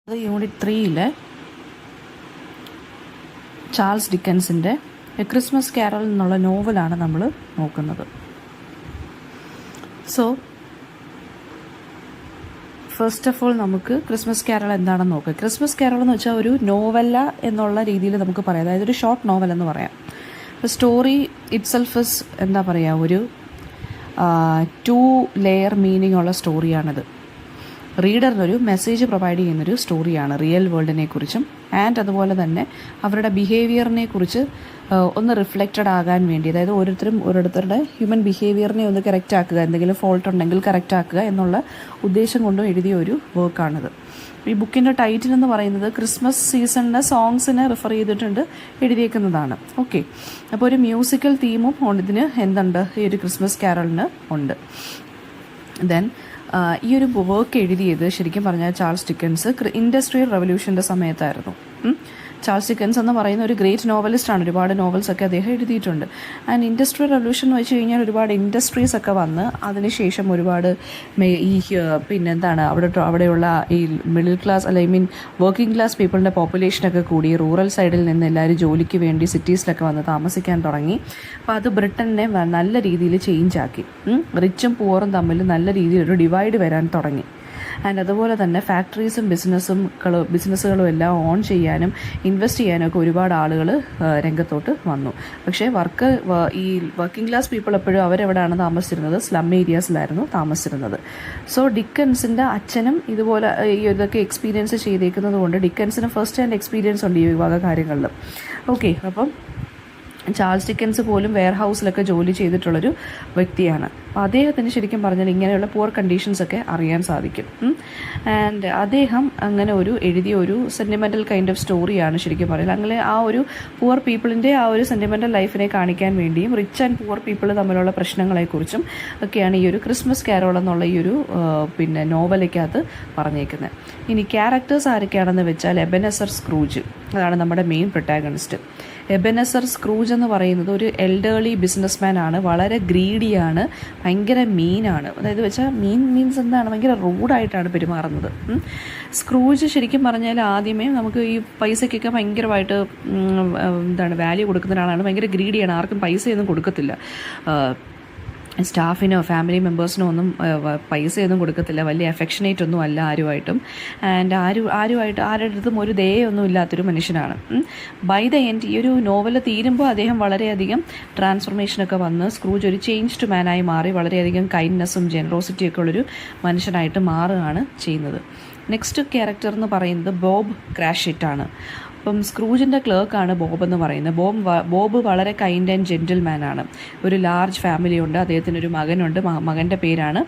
അത് unit 3 Charles ഡിക്കൻസിൻ്റെ a Christmas carol എന്നുള്ള നോവലാണ് നമ്മൾ നോക്കുന്നത്. സോ ഫസ്റ്റ് ഓഫ് ഓൾ നമുക്ക് ക്രിസ്മസ് കാരൽ എന്താണെന്ന് നോക്കാം. ക്രിസ്മസ് കാരൽ എന്ന് വെച്ചാൽ ഒരു നോവല്ല എന്നുള്ള രീതിയിൽ നമുക്ക് പറയാം, അതായത് ഒരു ഷോർട്ട് നോവൽ എന്ന് പറയാം. ഇപ്പോൾ സ്റ്റോറി ഇറ്റ്സെൽഫ് ഇസ് എന്താ പറയുക, ഒരു 2 ലെയർ മീനിങ് ഉള്ള സ്റ്റോറിയാണിത്. റീഡറിനൊരു മെസ്സേജ് പ്രൊവൈഡ് ചെയ്യുന്നൊരു സ്റ്റോറിയാണ് റിയൽ വേൾഡിനെ കുറിച്ചും ആൻഡ് അതുപോലെ തന്നെ അവരുടെ ബിഹേവിയറിനെ കുറിച്ച് ഒന്ന് റിഫ്ലക്റ്റഡ് ആകാൻ വേണ്ടി, അതായത് ഓരോരുത്തരുടെ ഹ്യൂമൻ ബിഹേവിയറിനെ ഒന്ന് കറക്റ്റ് ആക്കുക, എന്തെങ്കിലും ഫോൾട്ട് ഉണ്ടെങ്കിൽ കറക്റ്റ് ആക്കുക എന്നുള്ള ഉദ്ദേശം കൊണ്ടും എഴുതിയ ഒരു വർക്കാണിത്. ഈ ബുക്കിൻ്റെ ടൈറ്റിൽ എന്ന് പറയുന്നത് ക്രിസ്മസ് സീസണിൻ്റെ സോങ്സിനെ റെഫർ ചെയ്തിട്ടുണ്ട് എഴുതിയേക്കുന്നതാണ്. ഓക്കെ, അപ്പോൾ ഒരു മ്യൂസിക്കൽ തീമും ഇതിന് എന്തുണ്ട്, ഈ ഒരു ക്രിസ്മസ് കാരലിന് ഉണ്ട്. ദെൻ ഈ ഒരു വർക്ക് എഴുതിയത് ശരിക്കും പറഞ്ഞാൽ ചാൾസ് ഡിക്കൻസ് ഇൻഡസ്ട്രിയൽ റവല്യൂഷൻ്റെ സമയത്തായിരുന്നു. ചാൾസ് ഡിക്കൻസ് എന്ന് പറയുന്ന ഒരു ഗ്രേറ്റ് നോവലിസ്റ്റാണ്. ഒരുപാട് നോവൽസൊക്കെ അദ്ദേഹം എഴുതിയിട്ടുണ്ട്. ആൻഡ് ഇൻഡസ്ട്രിയൽ റവല്യൂഷൻ എന്ന് വെച്ച് കഴിഞ്ഞാൽ ഒരുപാട് ഇൻഡസ്ട്രീസ് ഒക്കെ വന്ന് അതിനുശേഷം ഒരുപാട് ഈ പിന്നെന്താണ് അവിടെയുള്ള ഈ മിഡിൽ ക്ലാസ് വർക്കിംഗ് ക്ലാസ് പീപ്പിളിൻ്റെ പോപ്പുലേഷനൊക്കെ കൂടി റൂറൽ സൈഡിൽ നിന്ന് എല്ലാവരും ജോലിക്ക് വേണ്ടി സിറ്റീസിലൊക്കെ വന്ന് താമസിക്കാൻ തുടങ്ങി. അപ്പോൾ അത് ബ്രിട്ടനെ നല്ല രീതിയിൽ ചേഞ്ച് ആക്കി. റിച്ചും പുവറും തമ്മിൽ നല്ല രീതിയിൽ ഒരു ഡിവൈഡ് വരാൻ തുടങ്ങി. ആൻഡ് അതുപോലെ തന്നെ ഫാക്ടറീസും ബിസിനസ്സുകളും എല്ലാം ഓൺ ചെയ്യാനും ഇൻവെസ്റ്റ് ചെയ്യാനും ഒക്കെ ഒരുപാട് ആളുകൾ രംഗത്തോട്ട് വന്നു. പക്ഷേ ഈ വർക്കിംഗ് ക്ലാസ് പീപ്പിൾ എപ്പോഴും അവരെവിടെയാണ് താമസിച്ചിരുന്നത്, സ്ലം ഏരിയാസിലായിരുന്നു താമസിച്ചിരുന്നത്. സോ ഡിക്കൻസിൻ്റെ അച്ഛനും ഇതുപോലെ ഈ ഇതൊക്കെ എക്സ്പീരിയൻസ് ചെയ്തേക്കുന്നത് കൊണ്ട് ഡിക്കൻസിന് ഫസ്റ്റ് ഹാൻഡ് എക്സ്പീരിയൻസ് ഉണ്ട് ഈ വിഭാഗ കാര്യങ്ങളിൽ. ഓക്കെ, അപ്പം ചാൾസ് ഡിക്കൻസ് പോലും വെയർ ഹൗസിലൊക്കെ ജോലി ചെയ്തിട്ടുള്ളൊരു വ്യക്തിയാണ്. അപ്പോൾ അദ്ദേഹത്തിന് ശരിക്കും പറഞ്ഞാൽ ഇങ്ങനെയുള്ള പുവർ കണ്ടീഷൻസൊക്കെ അറിയാൻ സാധിക്കും. ആൻഡ് അദ്ദേഹം അങ്ങനെ എഴുതിയ ഒരു സെൻറ്റിമെൻ്റൽ കൈൻഡ് ഓഫ് സ്റ്റോറിയാണ് ശരിക്കും പറയുന്നത്. അങ്ങനെ ആ ഒരു പുവർ പീപ്പിളിൻ്റെ ആ ഒരു സെൻറ്റിമെൻ്റൽ ലൈഫിനെ കാണിക്കാൻ വേണ്ടിയും റിച്ച് ആൻഡ് പുവർ പീപ്പിൾ തമ്മിലുള്ള പ്രശ്നങ്ങളെക്കുറിച്ചും ഒക്കെയാണ് ഈ ഒരു ക്രിസ്മസ് കാരോൾ എന്നുള്ള ഈ ഒരു നോവലിക്കകത്ത് പറഞ്ഞേക്കുന്നത്. ഇനി ക്യാരക്ടേഴ്സ് ആരൊക്കെയാണെന്ന് വെച്ചാൽ എബനെസർ സ്ക്രൂജ്, അതാണ് നമ്മുടെ മെയിൻ പ്രൊട്ടാഗണിസ്റ്റ്. എബനെസർ സ്ക്രൂജ് എന്ന് പറയുന്നത് ഒരു എൽഡേർലി ബിസിനസ്മാൻ ആണ്. വളരെ ഗ്രീഡിയാണ്, ഭയങ്കര മീനാണ്. അതായത് വെച്ചാൽ മീൻസ് എന്താണ്, ഭയങ്കര റൂഡായിട്ടാണ് പെരുമാറുന്നത്. സ്ക്രൂജ് ശരിക്കും പറഞ്ഞാൽ ആദ്യമേ നമുക്ക് ഈ പൈസയ്ക്കൊക്കെ ഭയങ്കരമായിട്ട് വാല്യൂ കൊടുക്കുന്ന ഒരാളാണ്. ഭയങ്കര ഗ്രീഡിയാണ്, ആർക്കും പൈസയൊന്നും കൊടുക്കത്തില്ല. സ്റ്റാഫിനോ ഫാമിലി മെമ്പേഴ്സിനോ ഒന്നും പൈസയൊന്നും കൊടുക്കത്തില്ല. വലിയ അഫെക്ഷനേറ്റ് ഒന്നും അല്ല ആരുമായിട്ടും. ആൻഡ് ആരുടെ അടുത്തും ഒരു ദയൊന്നും ഇല്ലാത്തൊരു മനുഷ്യനാണ്. ബൈ ദ എൻഡ് ഈ ഒരു നോവൽ തീരുമ്പോൾ അദ്ദേഹം വളരെയധികം ട്രാൻസ്ഫോർമേഷനൊക്കെ വന്ന് സ്ക്രൂജ് ഒരു ചേഞ്ച്ഡ് മാനായി മാറി വളരെയധികം കൈൻഡ്നെസ്സും ജനറോസിറ്റിയൊക്കെ ഉള്ളൊരു മനുഷ്യനായിട്ട് മാറുകയാണ് ചെയ്യുന്നത്. നെക്സ്റ്റ് ക്യാരക്ടർ എന്ന് പറയുന്നത് ബോബ് ക്രാഷിറ്റ്. അപ്പം സ്ക്രൂജിൻ്റെ ക്ലർക്കാണ് ബോബ് എന്ന് പറയുന്നത്. ബോബ് വളരെ കൈൻഡ് ആൻഡ് ജെൻറ്റിൽമാൻ ആണ്. ഒരു ലാർജ് ഫാമിലി ഉണ്ട്, അദ്ദേഹത്തിനൊരു മകനുണ്ട്. മകൻ്റെ പേരാണ്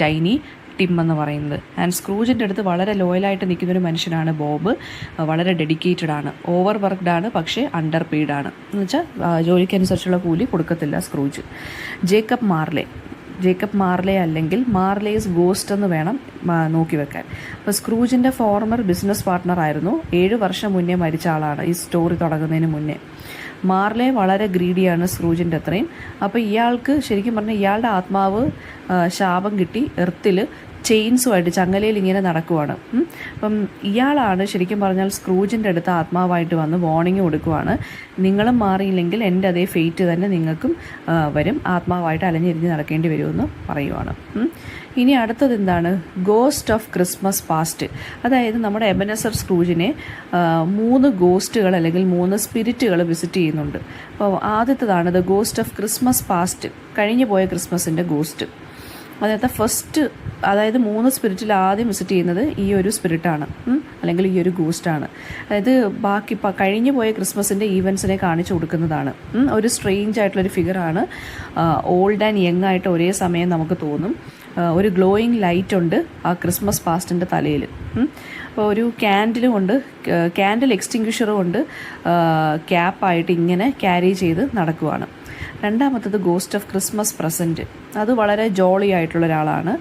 ടൈനി ടിം എന്ന് പറയുന്നത്. ആൻഡ് സ്ക്രൂജിൻ്റെ അടുത്ത് വളരെ ലോയലായിട്ട് നിൽക്കുന്നൊരു മനുഷ്യനാണ് ബോബ്. വളരെ ഡെഡിക്കേറ്റഡ് ആണ്, ഓവർ വർക്ക്ഡ് ആണ്, പക്ഷേ അണ്ടർ പെയ്ഡ് ആണ്. എന്ന് വെച്ചാൽ ജോലിക്കനുസരിച്ചുള്ള കൂലി കൊടുക്കത്തില്ല സ്ക്രൂജ്. ജേക്കബ് മാർലെ അല്ലെങ്കിൽ മാർലേസ് ഗോസ്റ്റ് എന്ന് വേണം നോക്കി വെക്കാൻ. അപ്പോൾ സ്ക്രൂജിൻ്റെ ഫോർമർ ബിസിനസ് പാർട്ട്ണർ ആയിരുന്നു. 7 വർഷം മുന്നേ മരിച്ച ആളാണ് ഈ സ്റ്റോറി തുടങ്ങുന്നതിന് മുന്നേ. മാർലെ വളരെ ഗ്രീഡിയാണ് സ്ക്രൂജിൻ്റെ അത്രയും. അപ്പോൾ ഇയാൾക്ക് ശരിക്കും പറഞ്ഞാൽ ഇയാളുടെ ആത്മാവ് ശാപം കിട്ടി എർത്തിൽ ചെയിൻസുമായിട്ട് ചങ്ങലയിൽ ഇങ്ങനെ നടക്കുവാണ്. അപ്പം ഇയാളാണ് ശരിക്കും പറഞ്ഞാൽ സ്ക്രൂജിൻ്റെ അടുത്ത് ആത്മാവായിട്ട് വന്ന് വാർണിംഗ് കൊടുക്കുവാണ്. നിങ്ങളും മാറിയില്ലെങ്കിൽ എൻ്റെ അതേ ഫെയ്റ്റ് തന്നെ നിങ്ങൾക്കും വരും, ആത്മാവായിട്ട് അലഞ്ഞിരിഞ്ഞ് നടക്കേണ്ടി വരുമെന്ന് പറയുവാണ്. ഇനി അടുത്തത് എന്താണ്, ഗോസ്റ്റ് ഓഫ് ക്രിസ്മസ് പാസ്റ്റ്. അതായത് നമ്മുടെ എബനെസർ സ്ക്രൂജിനെ 3 ഗോസ്റ്റുകൾ അല്ലെങ്കിൽ 3 സ്പിരിറ്റുകൾ വിസിറ്റ് ചെയ്യുന്നുണ്ട്. അപ്പോൾ ആദ്യത്തേതാണ് the ghost of Christmas past, കഴിഞ്ഞു പോയ ക്രിസ്മസിൻ്റെ ഗോസ്റ്റ്. അതായത് 3 സ്പിരിറ്റിൽ ആദ്യം വിസിറ്റ് ചെയ്യുന്നത് ഈ ഒരു സ്പിരിറ്റാണ്, അല്ലെങ്കിൽ ഈ ഒരു ഗോസ്റ്റാണ്. അതായത് ബാക്കി കഴിഞ്ഞു പോയ ക്രിസ്മസിൻ്റെ ഈവൻസിനെ കാണിച്ചു കൊടുക്കുന്നതാണ്. ഒരു സ്ട്രേഞ്ച് ആയിട്ടുള്ളൊരു ഫിഗറാണ്. ഓൾഡ് ആൻഡ് യങ് ആയിട്ട് ഒരേ സമയം നമുക്ക് തോന്നും. ഒരു ഗ്ലോയിങ് ലൈറ്റ് ഉണ്ട് ആ ക്രിസ്മസ് പാസ്റ്റിൻ്റെ തലയിൽ. അപ്പോൾ ഒരു ക്യാൻഡിൽ എക്സ്റ്റിങ്ക്വിഷറും കൊണ്ട് ക്യാപ്പായിട്ട് ഇങ്ങനെ ക്യാരി ചെയ്ത് നടക്കുവാണ്. രണ്ടാമത്തത് ഗോസ്റ്റ് ഓഫ് ക്രിസ്മസ് പ്രസൻറ്റ്. അത് വളരെ ജോളി ആയിട്ടുള്ള ഒരാളാണ്.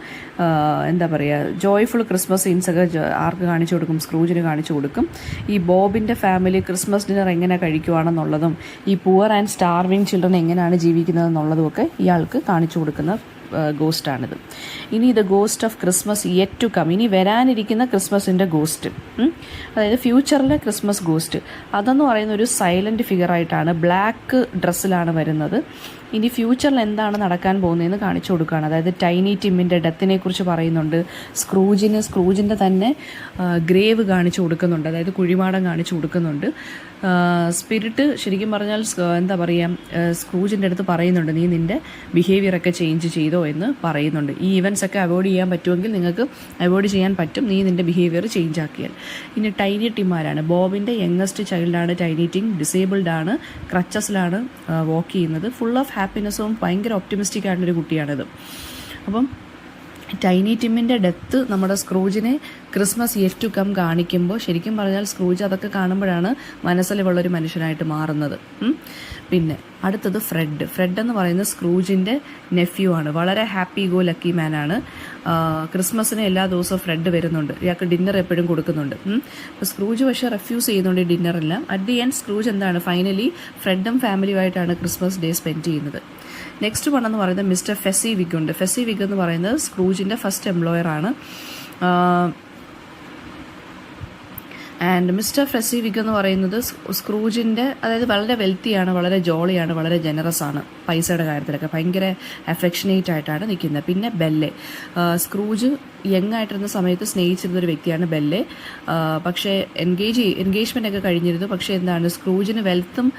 ജോയ്ഫുൾ ക്രിസ്മസ് സീൻസൊക്കെ ആർക്ക് കാണിച്ചു കൊടുക്കും, സ്ക്രൂജിന് കാണിച്ചു കൊടുക്കും. ഈ ബോബിൻ്റെ ഫാമിലി ക്രിസ്മസ് ഡിന്നർ എങ്ങനെ കഴിക്കുവാണെന്നുള്ളതും ഈ പുവർ ആൻഡ് സ്റ്റാർവിങ് ചിൽഡ്രൻ എങ്ങനെയാണ് ജീവിക്കുന്നതെന്നുള്ളതും ഒക്കെ ഇയാൾക്ക് കാണിച്ചു കൊടുക്കുന്ന ഗോസ്റ്റാണിത്. ഇനി ഇത് ghost of Christmas yet to come, ഇനി വരാനിരിക്കുന്ന ക്രിസ്മസിൻ്റെ ഗോസ്റ്റ്, അതായത് ഫ്യൂച്ചറിലെ ക്രിസ്മസ് ഗോസ്റ്റ്. അതെന്ന് പറയുന്ന ഒരു സൈലൻറ്റ് ഫിഗറായിട്ടാണ്, ബ്ലാക്ക് ഡ്രസ്സിലാണ് വരുന്നത്. ഇനി ഫ്യൂച്ചറിൽ എന്താണ് നടക്കാൻ പോകുന്നതെന്ന് കാണിച്ചു കൊടുക്കുകയാണ്. അതായത് ടൈനി ടിമ്മിൻ്റെ ഡെത്തിനെ കുറിച്ച് പറയുന്നുണ്ട്, സ്ക്രൂജിൻ്റെ തന്നെ ഗ്രേവ് കാണിച്ചു കൊടുക്കുന്നുണ്ട്, അതായത് കുഴിമാടം കാണിച്ചു കൊടുക്കുന്നുണ്ട്. സ്പിരിറ്റ് ശരിക്കും പറഞ്ഞാൽ എന്താ പറയുക, സ്ക്രൂജിൻ്റെ അടുത്ത് പറയുന്നുണ്ട്, നീ നിൻ്റെ ബിഹേവിയറൊക്കെ ചേഞ്ച് ചെയ്തോ എന്ന് പറയുന്നുണ്ട്. ഈ ഇവൻറ്റ്സ് ഒക്കെ അവോയ്ഡ് ചെയ്യാൻ പറ്റുമെങ്കിൽ നിങ്ങൾക്ക് അവോയ്ഡ് ചെയ്യാൻ പറ്റും, നീ നിൻ്റെ ബിഹേവിയർ ചേഞ്ച് ആക്കിയാൽ. ഇനി ടൈനി ടിം ആരാണ്? ബോബിൻ്റെ യങ്ങസ്റ്റ് ചൈൽഡാണ് ടൈനി ടിം. ഡിസേബിൾഡ് ആണ്, ക്രച്ചസിലാണ് വാക്ക് ചെയ്യുന്നത്. ഫുൾ ഓഫ് ഹാപ്പിനെസ്സും ഭയങ്കര ഒപ്റ്റിമിസ്റ്റിക് ആയിട്ടൊരു കുട്ടിയാണിത്. അപ്പം ടൈനി ടിമ്മിൻ്റെ ഡെത്ത് നമ്മുടെ സ്ക്രൂജിനെ ക്രിസ്മസ് യെറ്റ് ടു കം കാണിക്കുമ്പോൾ ശരിക്കും പറഞ്ഞാൽ സ്ക്രൂജ് അതൊക്കെ കാണുമ്പോഴാണ് മനസ്സിലുള്ളൊരു മനുഷ്യനായിട്ട് മാറുന്നത്. പിന്നെ അടുത്തത് ഫ്രെഡ് എന്ന് പറയുന്നത് സ്ക്രൂജിൻ്റെ നെഫ്യൂ ആണ്. വളരെ ഹാപ്പി ഗോ ലക്കി മാനാണ്. ക്രിസ്മസിന് എല്ലാ ദിവസവും ഫ്രെഡ് വരുന്നുണ്ട്, ഇയാൾക്ക് ഡിന്നർ എപ്പോഴും കൊടുക്കുന്നുണ്ട്. അപ്പോൾ സ്ക്രൂജ് പക്ഷേ റെഫ്യൂസ് ചെയ്യുന്നുണ്ട് ഈ ഡിന്നറെല്ലാം. അറ്റ് ദി എൻഡ് സ്ക്രൂജ് എന്താണ്, ഫൈനലി ഫ്രെഡും ഫാമിലിയുമായിട്ടാണ് ക്രിസ്മസ് ഡേ സ്പെൻഡ് ചെയ്യുന്നത്. നെക്സ്റ്റ് വൺ എന്ന് പറയുന്നത് മിസ്റ്റർ ഫെസി വിഗ് ഉണ്ട്. ഫെസി വിഗ് എന്ന് പറയുന്നത് സ്ക്രൂജിൻ്റെ ഫസ്റ്റ് എംപ്ലോയർ ആണ്. ആൻഡ് മിസ്റ്റർ ഫെസി വിഗ് എന്ന് പറയുന്നത് സ്ക്രൂജിൻ്റെ, അതായത് വളരെ വെൽത്തിയാണ്, വളരെ ജോളിയാണ്, വളരെ ജനറസ് ആണ്. പൈസയുടെ കാര്യത്തിലൊക്കെ ഭയങ്കര അഫെക്ഷനേറ്റ് ആയിട്ടാണ് നിൽക്കുന്നത്. പിന്നെ ബെല്ലെ, സ്ക്രൂജ് യങ് ആയിട്ടിരുന്ന സമയത്ത് സ്നേഹിച്ചിരുന്നൊരു വ്യക്തിയാണ് ബെല്ലെ. പക്ഷേ എൻഗേജ്മെൻ്റ് ഒക്കെ കഴിഞ്ഞിരുന്നു. പക്ഷേ എന്താണ്, സ്ക്രൂജിന് വെൽത്തും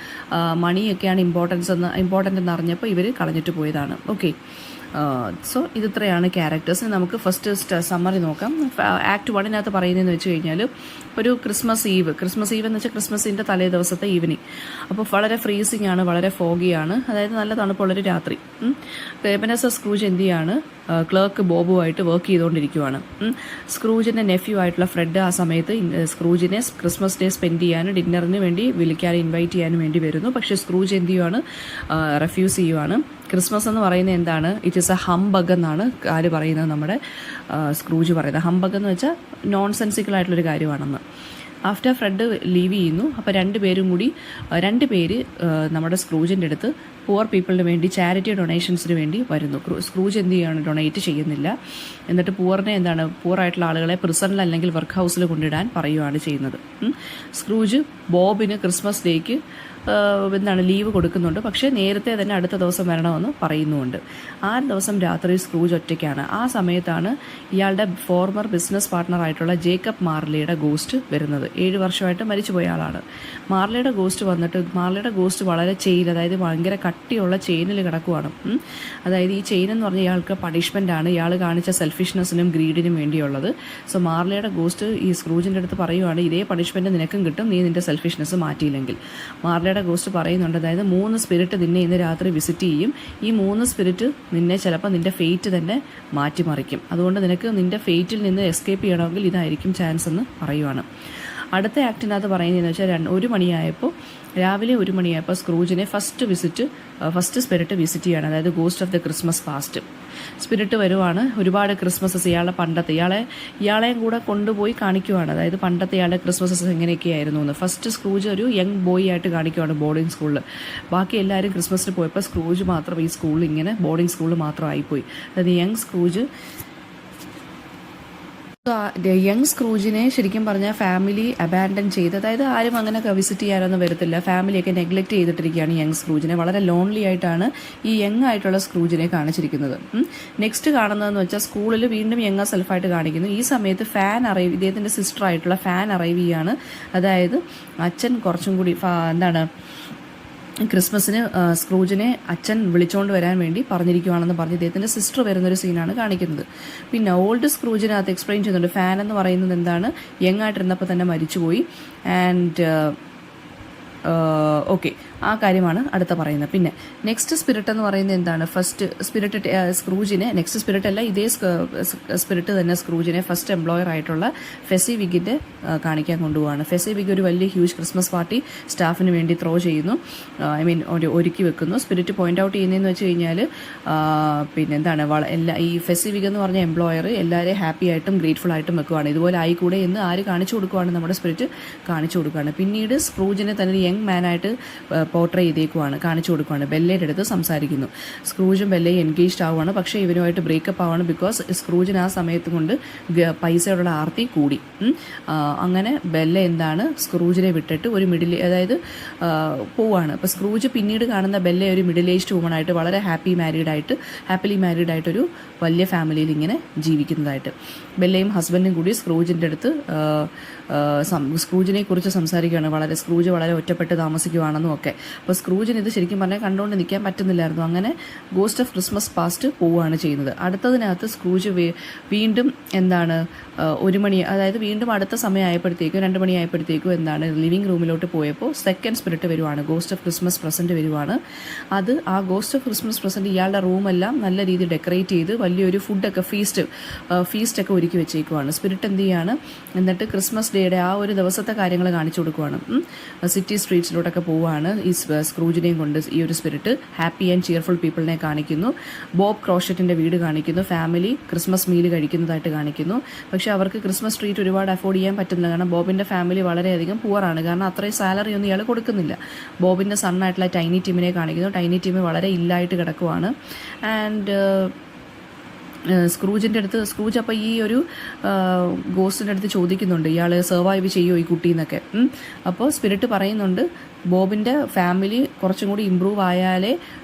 മണിയൊക്കെയാണ് ഇമ്പോർട്ടൻ്റ് എന്ന് അറിഞ്ഞപ്പോൾ ഇവർ കളഞ്ഞിട്ട് പോയതാണ്. ഓക്കെ, സോ ഇതിത്രയാണ് ക്യാരക്ടേഴ്സ്. നമുക്ക് ഫസ്റ്റ് സമ്മറി നോക്കാം. ആക്ട് 1 പറയുന്നതെന്ന് വെച്ച് കഴിഞ്ഞാൽ ഒരു ക്രിസ്മസ് ഈവ് എന്ന് വെച്ചാൽ ക്രിസ്മസിൻ്റെ തലേ ദിവസത്തെ ഈവനിങ്. അപ്പോൾ വളരെ ഫ്രീസിങ് ആണ്, വളരെ ഫോഗിയാണ്, അതായത് നല്ല തണുപ്പുള്ളൊരു രാത്രി. എബനേസർ സ്ക്രൂജ് എന്ത് ചെയ്യാണ്, ക്ലർക്ക് ബോബുമായിട്ട് വർക്ക് ചെയ്തുകൊണ്ടിരിക്കുവാണ്. സ്ക്രൂജിൻ്റെ നെഫ്യൂ ആയിട്ടുള്ള ഫ്രെഡ് ആ സമയത്ത് സ്ക്രൂജിനെ ക്രിസ്മസ് ഡേ സ്പെൻഡ് ചെയ്യാനും ഡിന്നറിന് വേണ്ടി ഇൻവൈറ്റ് ചെയ്യാനും വേണ്ടി വരുന്നു. പക്ഷേ സ്ക്രൂജ് എന്ത് ചെയ്യുവാണ്, റെഫ്യൂസ് ചെയ്യുവാണ്. ക്രിസ്മസ് എന്ന് പറയുന്നത് എന്താണ്, ഇറ്റ് ഈസ് എ ഹംബഗ് എന്നാണ് ആര് പറയുന്നത്, നമ്മുടെ സ്ക്രൂജ് പറയുന്നത്. ഹംബഗ് എന്ന് വെച്ചാൽ നോൺ സെൻസിക്കലായിട്ടുള്ളൊരു കാര്യമാണെന്ന്. ആഫ്റ്റർ ഫ്രെഡ് ലീവ് ചെയ്യുന്നു. അപ്പോൾ രണ്ട് പേര് നമ്മുടെ സ്ക്രൂജിൻ്റെ അടുത്ത് പുവർ പീപ്പിളിന് വേണ്ടി ചാരിറ്റി ഡൊണേഷൻസിന് വേണ്ടി വരുന്നു. സ്ക്രൂജ് എന്ത് ചെയ്യുകയാണ്, ഡൊണേറ്റ് ചെയ്യുന്നില്ല. എന്നിട്ട് പുവർ ആയിട്ടുള്ള ആളുകളെ പ്രിസണിൽ അല്ലെങ്കിൽ വർക്ക് ഹൗസിൽ കൊണ്ടിടാൻ പറയുകയാണ് ചെയ്യുന്നത്. സ്ക്രൂജ് ബോബിന് ക്രിസ്മസ് ഡേക്ക് ലീവ് കൊടുക്കുന്നുണ്ട്. പക്ഷേ നേരത്തെ തന്നെ അടുത്ത ദിവസം വരണമെന്ന് പറയുന്നുമുണ്ട്. ആ ദിവസം രാത്രി സ്ക്രൂജ് ഒറ്റയ്ക്കാണ്. ആ സമയത്താണ് ഇയാളുടെ ഫോർമർ ബിസിനസ് പാർട്ട്ണറായിട്ടുള്ള ജേക്കബ് മാർലിയുടെ ഗോസ്റ്റ് വരുന്നത്. 7 വർഷമായിട്ട് മരിച്ചുപോയ ആളാണ്. മാർലിയുടെ ഗോസ്റ്റ് വളരെ അതായത് ഭയങ്കര കട്ടിയുള്ള ചെയിനിൽ കിടക്കുവാണ്. അതായത് ഈ ചെയിൻ എന്ന് പറഞ്ഞാൽ ഇയാൾക്ക് പണിഷ്മെൻ്റ് ആണ്, ഇയാൾ കാണിച്ച സെൽഫിഷ്നെസ്സിനും ഗ്രീഡിനും വേണ്ടിയുള്ളത്. സോ മാർലിയുടെ ഗോസ്റ്റ് ഈ സ്ക്രൂജിൻ്റെ അടുത്ത് പറയുവാണ്, ഇതേ പണിഷ്മെൻറ്റ് നിനക്കും കിട്ടും നീ നിൻ്റെ സെൽഫിഷ്നെസ് മാറ്റിയില്ലെങ്കിൽ. മാർലിയുടെ ഗോസ്റ്റ് പറയുന്നുണ്ട്, അതായത് 3 സ്പിരിറ്റ് നിന്നെ ഇന്ന് രാത്രി വിസിറ്റ് ചെയ്യും. ഈ 3 സ്പിരിറ്റ് നിന്നെ ചിലപ്പോൾ നിൻ്റെ ഫെയ്റ്റ് തന്നെ മാറ്റിമറിക്കും. അതുകൊണ്ട് നിനക്ക് നിൻ്റെ ഫെയ്റ്റിൽ നിന്ന് എസ്കേപ്പ് ചെയ്യണമെങ്കിൽ ഇതായിരിക്കും ചാൻസ് എന്ന് പറയുവാണ്. അടുത്ത ആക്ടിനകത്ത് പറയുന്നതെന്ന് വെച്ചാൽ രാവിലെ 1 മണിയായപ്പോൾ സ്ക്രൂജിനെ ഫസ്റ്റ് സ്പിരിറ്റ് വിസിറ്റ് ചെയ്യാണ്, അതായത് ghost of the Christmas past. Spirit വരുവാണ്, ഒരുപാട് ക്രിസ്മസസ് ഇയാളുടെ പണ്ടത്തെ ഇയാളെയും കൂടെ കൊണ്ടുപോയി കാണിക്കുവാണ്, അതായത് പണ്ടത്തെ ഇയാളുടെ ക്രിസ്മസസ് എങ്ങനെയൊക്കെയായിരുന്നു എന്ന്. ഫസ്റ്റ് സ്ക്രൂജ് ഒരു യങ് ബോയ് ആയിട്ട് കാണിക്കുവാണ് ബോർഡിംഗ് സ്കൂളിൽ. ബാക്കി എല്ലാവരും ക്രിസ്മസിന് പോയപ്പോൾ സ്ക്രൂജ് മാത്രം ഈ സ്കൂളിൽ ഇങ്ങനെ ബോർഡിംഗ് സ്കൂളിൽ മാത്രമായിപ്പോയി. അതായത് യങ് സ്ക്രൂജിനെ ശരിക്കും പറഞ്ഞാൽ ഫാമിലി അബാൻഡൻ ചെയ്ത്, അതായത് ആരും അങ്ങനെ വിസിറ്റ് ചെയ്യാനൊന്നും വരത്തില്ല, ഫാമിലിയൊക്കെ നെഗ്ലക്റ്റ് ചെയ്തിട്ടിരിക്കുകയാണ് യങ് സ്ക്രൂജിനെ. വളരെ ലോൺലി ആയിട്ടാണ് ഈ യങ് ആയിട്ടുള്ള സ്ക്രൂജിനെ കാണിച്ചിരിക്കുന്നത്. നെക്സ്റ്റ് കാണുന്നതെന്ന് വെച്ചാൽ സ്കൂളിൽ വീണ്ടും യങ് സെൽഫായിട്ട് കാണിക്കുന്നു. ഈ സമയത്ത് ഇദ്ദേഹത്തിൻ്റെ സിസ്റ്റർ ആയിട്ടുള്ള ഫാൻ അറൈവ് ചെയ്യാണ്. അതായത് അച്ഛൻ കുറച്ചും കൂടി ക്രിസ്മസിന് സ്ക്രൂജിനെ അച്ഛൻ വിളിച്ചുകൊണ്ട് വരാൻ വേണ്ടി പറഞ്ഞിരിക്കുകയാണെന്ന് പറഞ്ഞ് ഇദ്ദേഹത്തിൻ്റെ സിസ്റ്റർ വരുന്നൊരു സീനാണ് കാണിക്കുന്നത്. പിന്നെ ഓൾഡ് സ്ക്രൂജിനകത്ത് എക്സ്പ്ലെയിൻ ചെയ്യുന്നുണ്ട്, ഫാൻ എന്ന് പറയുന്നത് എന്താണ്, യങ് ആയിട്ടിരുന്നപ്പോൾ തന്നെ മരിച്ചുപോയി. ആൻഡ് ഓക്കെ, ആ കാര്യമാണ് അടുത്ത പറയുന്നത്. പിന്നെ നെക്സ്റ്റ് സ്പിരിറ്റ് എന്ന് പറയുന്നത് എന്താണ്, ഫസ്റ്റ് സ്പിരിറ്റ് സ്ക്രൂജിനെ, നെക്സ്റ്റ് സ്പിരിറ്റ് അല്ല, ഇതേ സ്പിരിറ്റ് തന്നെ സ്ക്രൂജിനെ ഫസ്റ്റ് എംപ്ലോയർ ആയിട്ടുള്ള ഫെസി വിഗിൻ്റെ കാണിക്കാൻ കൊണ്ടുപോവാണ്. ഫെസി വിഗ് ഒരു വലിയ ഹ്യൂജ് ക്രിസ്മസ് പാർട്ടി സ്റ്റാഫിന് വേണ്ടി ത്രോ ചെയ്യുന്നു, ഒരുക്കി വെക്കുന്നു. സ്പിരിറ്റ് പോയിന്റ് ഔട്ട് ചെയ്യുന്നതെന്ന് വെച്ച് കഴിഞ്ഞാൽ ഈ ഫെസി വിഗ് എന്ന് പറഞ്ഞ എംപ്ലോയർ എല്ലാവരെയും ഹാപ്പി ആയിട്ടും ഗ്രേറ്റ്ഫുൾ ആയിട്ടും വെക്കുവാണ്. ഇതുപോലെ ആയിക്കൂടെ എന്ന് ആര് കാണിച്ചു കൊടുക്കുവാണ്, നമ്മുടെ സ്പിരിറ്റ് കാണിച്ചു കൊടുക്കുകയാണ്. പിന്നീട് സ്ക്രൂജിനെ തന്നെ ഒരു യങ് മാനായിട്ട് പോർട്രേ ചെയ്തേക്കുവാണ്, കാണിച്ചു കൊടുക്കുവാണ്. ബെല്ലയുടെ അടുത്ത് സംസാരിക്കുന്നു. സ്ക്രൂജും ബെല്ലയും എൻഗേജ്ഡ് ആവുകയാണ്. പക്ഷേ ഇവനുമായിട്ട് ബ്രേക്കപ്പ് ആവുകയാണ്. ബിക്കോസ് സ്ക്രൂജിന് ആ സമയത്ത് കൊണ്ട് പൈസയോടുള്ള ആർത്തി കൂടി. അങ്ങനെ ബെല്ല എന്താണ് സ്ക്രൂജിനെ വിട്ടിട്ട് ഒരു അതായത് പോവാണ്. അപ്പോൾ സ്ക്രൂജ് പിന്നീട് കാണുന്ന ബെല്ല ഒരു മിഡിൽ ഏജ്ഡ് വുമൺ ആയിട്ട് വളരെ ഹാപ്പിലി മാരീഡ് ആയിട്ടൊരു വലിയ ഫാമിലിയിൽ ഇങ്ങനെ ജീവിക്കുന്നതായിട്ട്. ബെല്ലയും ഹസ്ബൻഡും കൂടി സ്ക്രൂജിൻ്റെ അടുത്ത് സ്ക്രൂജിനെ കുറിച്ച് സംസാരിക്കുകയാണ്. സ്ക്രൂജ് വളരെ ഒറ്റപ്പെട്ട് താമസിക്കുവാണെന്നും ഒക്കെ. അപ്പോൾ സ്ക്രൂജിന് ഇത് ശരിക്കും പറഞ്ഞാൽ കണ്ടുകൊണ്ട് നിൽക്കാൻ പറ്റുന്നില്ലായിരുന്നു. അങ്ങനെ ഗോസ്റ്റ് ഓഫ് ക്രിസ്മസ് പാസ്റ്റ് പോവുകയാണ് ചെയ്യുന്നത്. അടുത്തതിനകത്ത് സ്ക്രൂജ് വീണ്ടും എന്താണ് 1 മണി, അതായത് വീണ്ടും അടുത്ത സമയമായപ്പോഴത്തേക്കും 2 മണിയായപ്പോഴത്തേക്കും എന്താണ് ലിവിങ് റൂമിലോട്ട് പോയപ്പോൾ സെക്കൻഡ് സ്പിരിറ്റ് വരുവാണ്, ഗോസ്റ്റ് ഓഫ് ക്രിസ്മസ് പ്രസൻറ്റ് വരുവാണ്. അത് ആ ഗോസ്റ്റ് ഓഫ് ക്രിസ്മസ് പ്രസൻറ്റ് ഇയാളുടെ റൂമെല്ലാം നല്ല രീതിയിൽ ഡെക്കറേറ്റ് ചെയ്ത് വലിയൊരു ഫുഡൊക്കെ ഫീസ്റ്റൊക്കെ ഒരുക്കി വെച്ചേക്കുവാണ്. സ്പിരിറ്റ് എന്ത് ചെയ്യാണ്, എന്നിട്ട് ക്രിസ്മസ് ഡേയുടെ ആ ഒരു ദിവസത്തെ കാര്യങ്ങൾ കാണിച്ചു കൊടുക്കുവാണ്. സിറ്റി സ്ട്രീറ്റ്സിലോട്ടൊക്കെ പോവുകയാണ് ഈ സ്ക്രൂജിനെയും കൊണ്ട്. ഈ ഒരു സ്പിരിറ്റ് ഹാപ്പി ആൻഡ് ചിയർഫുൾ പീപ്പിളിനെ കാണിക്കുന്നു. ബോബ് ക്രോഷറ്റിൻ്റെ വീട് കാണിക്കുന്നു. ഫാമിലി ക്രിസ്മസ് മീൽ കഴിക്കുന്നതായിട്ട് കാണിക്കുന്നു. പക്ഷേ അവർക്ക് ക്രിസ്മസ് ട്രീറ്റ് ഒരുപാട് അഫോർഡ് ചെയ്യാൻ പറ്റുന്നില്ല. കാരണം ബോബിൻ്റെ ഫാമിലി വളരെയധികം പുവറാണ്. കാരണം അത്രയും സാലറി ഒന്നും ഇയാൾ കൊടുക്കുന്നില്ല. ബോബിൻ്റെ സണ്ണായിട്ടുള്ള ടൈനി ടീമിനെ കാണിക്കുന്നു. ടൈനി ടീം വളരെ ഇല്ലായിട്ട് കിടക്കുവാണ്. ആൻഡ് സ്ക്രൂജ് അപ്പോൾ ഈ ഒരു ഗോസ്റ്റിൻ്റെ അടുത്ത് ചോദിക്കുന്നുണ്ട്, ഇയാൾ സർവൈവ് ചെയ്യുമോ ഈ കുട്ടി എന്നൊക്കെ. അപ്പോൾ സ്പിരിറ്റ് പറയുന്നുണ്ട്, ബോബിൻ്റെ ഫാമിലി കുറച്ചും കൂടി ഇമ്പ്രൂവ് ആയാലേ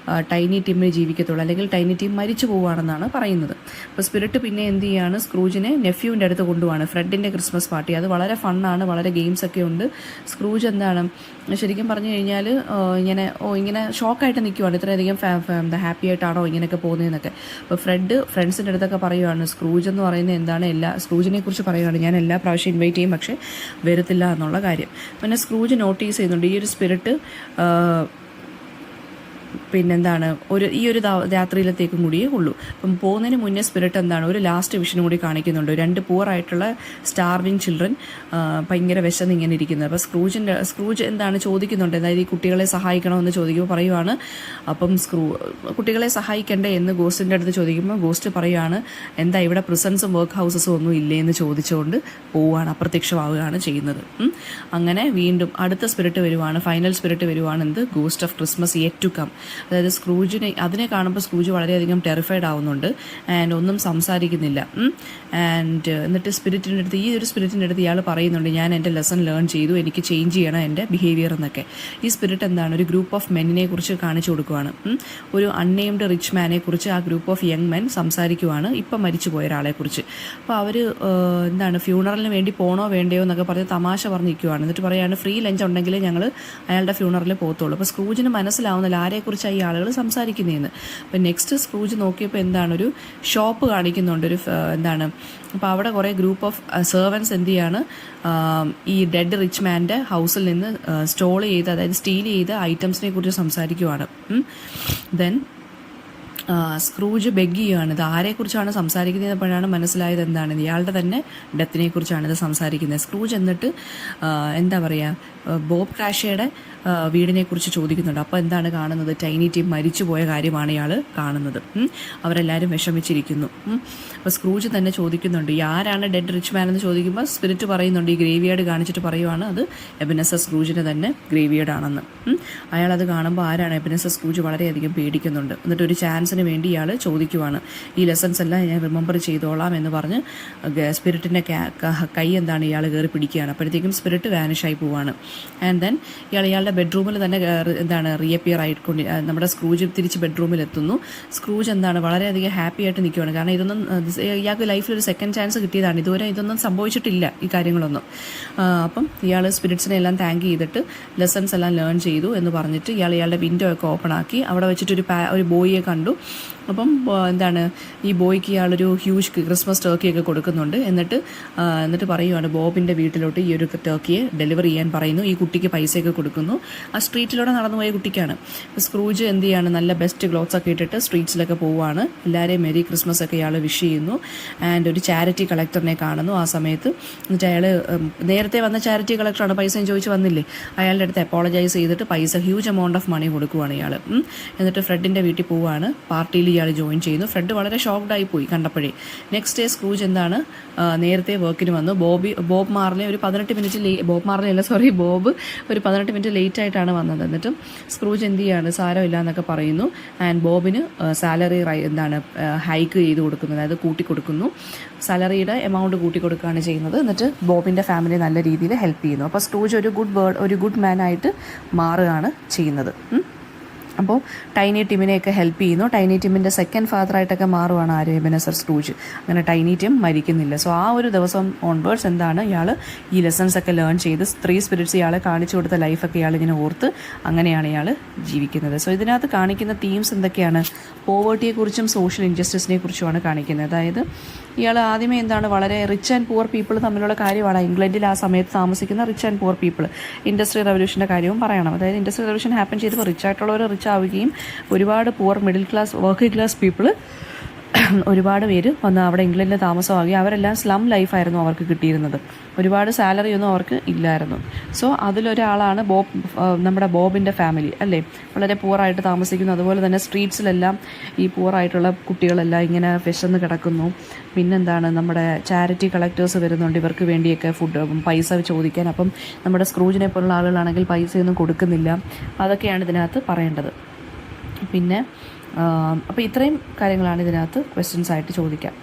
ടൈനി ടീമിന് ജീവിക്കത്തുള്ളൂ, അല്ലെങ്കിൽ ടൈനി ടീം മരിച്ചു പോവുകയാണെന്നാണ് പറയുന്നത്. അപ്പോൾ സ്പിരിറ്റ് പിന്നെ എന്ത് ചെയ്യാണ്, സ്ക്രൂജിനെ നെഫ്യൂവിൻ്റെ അടുത്ത് കൊണ്ടുപോവാണ്. ഫ്രെഡിൻ്റെ ക്രിസ്മസ് പാർട്ടി. അത് വളരെ ഫണ്ണാണ്, വളരെ ഗെയിംസൊക്കെ ഉണ്ട്. സ്ക്രൂജ് എന്താണ് ശരിക്കും പറഞ്ഞു കഴിഞ്ഞാൽ ഇങ്ങനെ ഷോക്കായിട്ട് നിൽക്കുവാണ്. ഇത്രയധികം ഹാപ്പി ആയിട്ടാണോ ഇങ്ങനെയൊക്കെ പോകുന്നതെന്നൊക്കെ. അപ്പോൾ ഫ്രണ്ട്സിൻ്റെ അടുത്തൊക്കെ പറയുവാണ്, സ്ക്രൂജ് എന്ന് പറയുന്നത് എന്താണ്, സ്ക്രൂജിനെ കുറിച്ച് പറയുവാണ്, ഞാൻ എല്ലാ പ്രാവശ്യം ഇൻവൈറ്റ് ചെയ്യും പക്ഷേ വരത്തില്ല എന്നുള്ള കാര്യം. പിന്നെ സ്ക്രൂജ് നോട്ടീസ് ചെയ്യുന്നുണ്ട് ഈ ഒരു സ്പിരിറ്റ് പിന്നെന്താണ് ഈ ഒരു രാത്രിയിലത്തേക്കും കൂടിയേ ഉള്ളൂ. അപ്പം പോകുന്നതിന് മുന്നേ സ്പിരിറ്റ് എന്താണ് ഒരു ലാസ്റ്റ് വിഷനും കൂടി കാണിക്കുന്നുണ്ട്. 2 പൂറായിട്ടുള്ള സ്റ്റാർവിങ് ചിൽഡ്രൻ ഭയങ്കര വിശന്ന് ഇങ്ങനെ ഇരിക്കുന്നത്. അപ്പോൾ സ്ക്രൂജ് എന്താണ് ചോദിക്കുന്നുണ്ട്, അതായത് ഈ കുട്ടികളെ സഹായിക്കണമെന്ന് ചോദിക്കുമ്പോൾ പറയുവാണ്, അപ്പം കുട്ടികളെ സഹായിക്കണ്ടേ എന്ന് ഗോസ്റ്റിൻ്റെ അടുത്ത് ചോദിക്കുമ്പോൾ ഗോസ്റ്റ് പറയുവാണ്, എന്താ ഇവിടെ പ്രിസൺസും വർക്ക് ഹൗസസും ഒന്നും ഇല്ലേ എന്ന് ചോദിച്ചുകൊണ്ട് പോവുകയാണ്, അപ്രത്യക്ഷമാവുകയാണ് ചെയ്യുന്നത്. അങ്ങനെ വീണ്ടും അടുത്ത സ്പിരിറ്റ് വരുവാണ്, ഫൈനൽ സ്പിരിറ്റ് വരുവാണ്, എന്ത് ghost of Christmas yet to come. അതായത് അതിനെ കാണുമ്പോൾ സ്ക്രൂജ് വളരെയധികം ടെറിഫൈഡ് ആവുന്നുണ്ട്. ആൻഡ് ഒന്നും സംസാരിക്കുന്നില്ല. ആൻഡ് എന്നിട്ട് ഈ ഒരു സ്പിരിറ്റിൻ്റെ അടുത്ത് ഇയാൾ പറയുന്നുണ്ട്, ഞാൻ എൻ്റെ ലെസൺ ലേൺ ചെയ്തു, എനിക്ക് ചേഞ്ച് ചെയ്യണം എൻ്റെ ബിഹേവിയർ എന്നൊക്കെ. ഈ സ്പിരിറ്റ് എന്താണ് ഒരു ഗ്രൂപ്പ് ഓഫ് മെന്നിനെ കുറിച്ച് കാണിച്ചു കൊടുക്കുവാണ്. ഒരു അൺനെയിംഡ് റിച്ച് മാനെ കുറിച്ച് ആ ഗ്രൂപ്പ് ഓഫ് യങ് മെൻ സംസാരിക്കുവാണ്, ഇപ്പം മരിച്ചു പോയ ഒരാളെ കുറിച്ച്. അപ്പോൾ അവർ എന്താണ് ഫ്യൂണറലിന് വേണ്ടി പോകണോ വേണ്ടയോ എന്നൊക്കെ പറഞ്ഞ് തമാശ പറഞ്ഞിരിക്കുവാണ്. എന്നിട്ട് പറയുകയാണ്, ഫ്രീ ലഞ്ച് ഉണ്ടെങ്കിലേ ഞങ്ങൾ അയാളുടെ ഫ്യൂണറലിൽ പോകത്തുള്ളൂ. അപ്പോൾ സ്ക്രൂജിന് മനസ്സിലാവുന്നില്ല ആരെക്കുറിച്ച് ഈ ആളുകൾ സംസാരിക്കുന്നതെന്ന്. അപ്പം നെക്സ്റ്റ് സ്ക്രൂജ് നോക്കിയപ്പോൾ എന്താണ് ഒരു ഷോപ്പ് കാണിക്കുന്നുണ്ട്, എന്താണ്. അപ്പോൾ അവിടെ കുറേ ഗ്രൂപ്പ് ഓഫ് സെർവൻസ് എന്ത് ചെയ്യാണ്, ഈ ഡെഡ് റിച്ച് മാൻ്റെ ഹൗസിൽ നിന്ന് സ്റ്റീൽ ചെയ്ത ഐറ്റംസിനെ കുറിച്ച് സംസാരിക്കുവാണ്. ദെൻ സ്ക്രൂജ് ബെഗ് ചെയ്യുകയാണ്. ഇത് ആരെക്കുറിച്ചാണ് സംസാരിക്കുന്നതെപ്പോഴാണ് മനസ്സിലായത് എന്താണ് ഇയാളുടെ തന്നെ ഡെത്തിനെ കുറിച്ചാണ് ഇത് സംസാരിക്കുന്നത്. സ്ക്രൂജ് എന്നിട്ട് എന്താ പറയുക, ബോബ് ക്രാഷയുടെ വീടിനെ കുറിച്ച് ചോദിക്കുന്നുണ്ട്. അപ്പോൾ എന്താണ് കാണുന്നത്, ടൈനി ടീം മരിച്ചു പോയ കാര്യമാണ് ഇയാൾ കാണുന്നത്. അവരെല്ലാവരും വിഷമിച്ചിരിക്കുന്നു. അപ്പോൾ സ്ക്രൂജ് തന്നെ ചോദിക്കുന്നുണ്ട്, ഈ ആരാണ് ഡെഡ് റിച്ച് മാൻ എന്ന് ചോദിക്കുമ്പോൾ സ്പിരിറ്റ് പറയുന്നുണ്ട്, ഈ ഗ്രേവിയാർഡ് കാണിച്ചിട്ട് പറയുവാണ് അത് എബനസർ സ്ക്രൂജിന് തന്നെ ഗ്രേവിയാർഡാണെന്ന്. അയാളത് കാണുമ്പോൾ ആരാണ് എബനസർ സ്ക്രൂജ് വളരെയധികം പേടിക്കുന്നുണ്ട്. എന്നിട്ട് ഒരു ചാൻസിന് വേണ്ടി ഇയാൾ ചോദിക്കുവാണ്, ഈ ലെസൺസ് എല്ലാം ഞാൻ റിമെമ്പർ ചെയ്തോളാം എന്ന് പറഞ്ഞ് സ്പിരിറ്റിൻ്റെ കൈ എന്താണ് ഇയാൾ കയറി പിടിക്കുകയാണ്. അപ്പോഴത്തേക്കും സ്പിരിറ്റ് വാനിഷായി പോവാണ്. ആൻഡ് ദെൻ ഇയാളുടെ ബെഡ്റൂമിൽ തന്നെ എന്താണ് റീഅപ്പിയർ ആയിക്കൊണ്ട് നമ്മുടെ സ്ക്രൂജ് തിരിച്ച് ബെഡ്റൂമിൽ എത്തുന്നു. സ്ക്രൂജ് എന്താണ് വളരെയധികം ഹാപ്പി ആയിട്ട് നിൽക്കുകയാണ്. കാരണം ഇതൊന്നും ഇയാൾക്ക് ലൈഫിൽ ഒരു സെക്കൻഡ് ചാൻസ് കിട്ടിയതാണ്. ഇതുവരെ ഇതൊന്നും സംഭവിച്ചിട്ടില്ല ഈ കാര്യങ്ങളൊന്നും. അപ്പം ഇയാൾ സ്പിരിറ്റ്സിനെ എല്ലാം താങ്ക് ചെയ്തിട്ട് ലെസൺസ് എല്ലാം ലേൺ ചെയ്തു എന്ന് പറഞ്ഞിട്ട് ഇയാളുടെ വിൻഡോ ഒക്കെ ഓപ്പൺ ആക്കി അവിടെ വെച്ചിട്ട് ഒരു ബോയിയെ കണ്ടു. അപ്പം എന്താണ് ഈ ബോയ്ക്ക് ഇയാളൊരു ഹ്യൂജ് ക്രിസ്മസ് ടർക്കിയൊക്കെ കൊടുക്കുന്നുണ്ട്. എന്നിട്ട് പറയുവാണ്, ബോബിൻ്റെ വീട്ടിലോട്ട് ഈ ഒരു ടർക്കിയെ ഡെലിവർ ചെയ്യാൻ പറയുന്നു. ഈ കുട്ടിക്ക് പൈസയൊക്കെ കൊടുക്കുന്നു. ആ സ്ട്രീറ്റിലൂടെ നടന്നു പോയ കുട്ടിക്കാണ്. സ്ക്രൂജ് എന്ത് ചെയ്യാണ്, നല്ല ബെസ്റ്റ് ക്ലോത്ത്സ് ഒക്കെ ഇട്ടിട്ട് സ്ട്രീറ്റ്സിലൊക്കെ പോവുകയാണ്. എല്ലാവരെയും മെരി ക്രിസ്മസ് ഒക്കെ ഇയാൾ വിഷ് ചെയ്യുന്നു. ആൻഡ് ഒരു ചാരിറ്റി കളക്ടറിനെ കാണുന്നു ആ സമയത്ത്. എന്നിട്ട് അയാൾ നേരത്തെ വന്ന ചാരിറ്റി കളക്ടറാണ്, പൈസയും ചോദിച്ച് വന്നില്ലേ, അയാളുടെ അടുത്ത് അപ്പോളജൈസ് ചെയ്തിട്ട് ഹ്യൂജ് എമൗണ്ട് ഓഫ് മണി കൊടുക്കുവാണ് ഇയാൾ. എന്നിട്ട് ഫ്രെഡിൻ്റെ വീട്ടിൽ പോവുകയാണ്. പാർട്ടിയിൽ ഇയാൾ ജോയിൻ ചെയ്യുന്നു. ഫ്രെഡ് വളരെ ഷോക്ക്ഡായി പോയി കണ്ടപ്പോഴേ. നെക്സ്റ്റ് ഡേ സ്ക്രൂജ് എന്താണ് നേരത്തെ വർക്കിന് വന്നു. ബോബ് മാർലി ഒരു 18 മിനിറ്റ് ബോബ് ഒരു 18 മിനിറ്റ് ലേറ്റ് ആയിട്ടാണ് വന്നത്. എന്നിട്ടും സ്ക്രൂജ് എന്ത് ചെയ്യാണ്, സാരമില്ല എന്നൊക്കെ പറയുന്നു. ആൻഡ് ബോബിന് സാലറി ഹൈക്ക് ചെയ്ത് കൊടുക്കുന്നു, അതായത് കൂട്ടിക്കൊടുക്കുന്നു. സാലറിയുടെ എമൗണ്ട് കൂട്ടിക്കൊടുക്കുകയാണ് ചെയ്യുന്നത്. എന്നിട്ട് ബോബിൻ്റെ ഫാമിലി നല്ല രീതിയിൽ ഹെൽപ്പ് ചെയ്യുന്നു. അപ്പോൾ സ്ക്രൂജ് ഒരു ഗുഡ് മാൻ ആയിട്ട് മാറുകയാണ് ചെയ്യുന്നത്. അപ്പോൾ ടൈനി ടിമിനെയൊക്കെ ഹെൽപ്പ് ചെയ്യുന്നു. ടൈനി ടിമിൻ്റെ സെക്കൻഡ് ഫാദറായിട്ടൊക്കെ മാറുവാണ് ആര്, എബനസർ സ്ക്രൂജ്. അങ്ങനെ ടൈനി ടിം മരിക്കുന്നില്ല. സോ ആ ഒരു ദിവസം ഓൺവേർഡ്സ് എന്താണ് ഇയാൾ ഈ ലെസൺസ് ഒക്കെ ലേൺ ചെയ്ത് 3 സ്പിരിറ്റ്സ് ഇയാളെ കാണിച്ചു കൊടുത്ത ലൈഫൊക്കെ ഇയാൾ ഇങ്ങനെ ഓർത്ത് അങ്ങനെയാണ് ഇയാൾ ജീവിക്കുന്നത്. സോ ഇതിനകത്ത് കാണിക്കുന്ന തീംസ് എന്തൊക്കെയാണ്? പോവേർട്ടിയെക്കുറിച്ചും സോഷ്യൽ ഇൻജസ്റ്റിസിനെ കുറിച്ചുമാണ് കാണിക്കുന്നത്. അതായത് ഇയാൾ ആദ്യമേ എന്താണ് വളരെ റിച്ച് ആൻഡ് പുവർ പീപ്പിൾ തമ്മിലുള്ള കാര്യമാണ്. ഇംഗ്ലണ്ടിൽ ആ സമയത്ത് താമസിക്കുന്ന rich and poor people. Industrial റവല്യൂഷൻ്റെ കാര്യവും പറയണം. അതായത് ഇൻഡസ്ട്രിയൽ റവല്യൂഷൻ ഹാപ്പൻ ചെയ്തപ്പോൾ റിച്ച് ആയിട്ടുള്ളവർ റിച്ച് ആവുകയും ഒരുപാട് poor middle class working class people ഒരുപാട് പേര് വന്ന് അവിടെ ഇംഗ്ലണ്ടിൽ താമസമാകുകയും അവരെല്ലാം സ്ലം ലൈഫായിരുന്നു അവർക്ക് കിട്ടിയിരുന്നത്. ഒരുപാട് സാലറി ഒന്നും അവർക്ക് ഇല്ലായിരുന്നു. സോ അതിലൊരാളാണ് നമ്മുടെ ബോബിൻ്റെ ഫാമിലി അല്ലേ. വളരെ പുവറായിട്ട് താമസിക്കുന്നു. അതുപോലെ തന്നെ സ്ട്രീറ്റ്സിലെല്ലാം ഈ പുവറായിട്ടുള്ള കുട്ടികളെല്ലാം ഇങ്ങനെ വിശന്ന് കിടക്കുന്നു. പിന്നെന്താണ്, നമ്മുടെ ചാരിറ്റി കളക്ടേഴ്സ് വരുന്നുണ്ട് ഇവർക്ക് വേണ്ടിയൊക്കെ പൈസ ചോദിക്കാൻ. അപ്പം നമ്മുടെ സ്ക്രൂജിനെ പോലുള്ള ആളുകളാണെങ്കിൽ പൈസയൊന്നും കൊടുക്കുന്നില്ല. അതൊക്കെയാണ് ഇതിനകത്ത് പറയേണ്ടത്. പിന്നെ അപ്പോൾ ഇത്രയും കാര്യങ്ങളാണ് ഇതിനകത്ത് ക്വസ്റ്റ്യൻസ് ആയിട്ട് ചോദിക്കാം.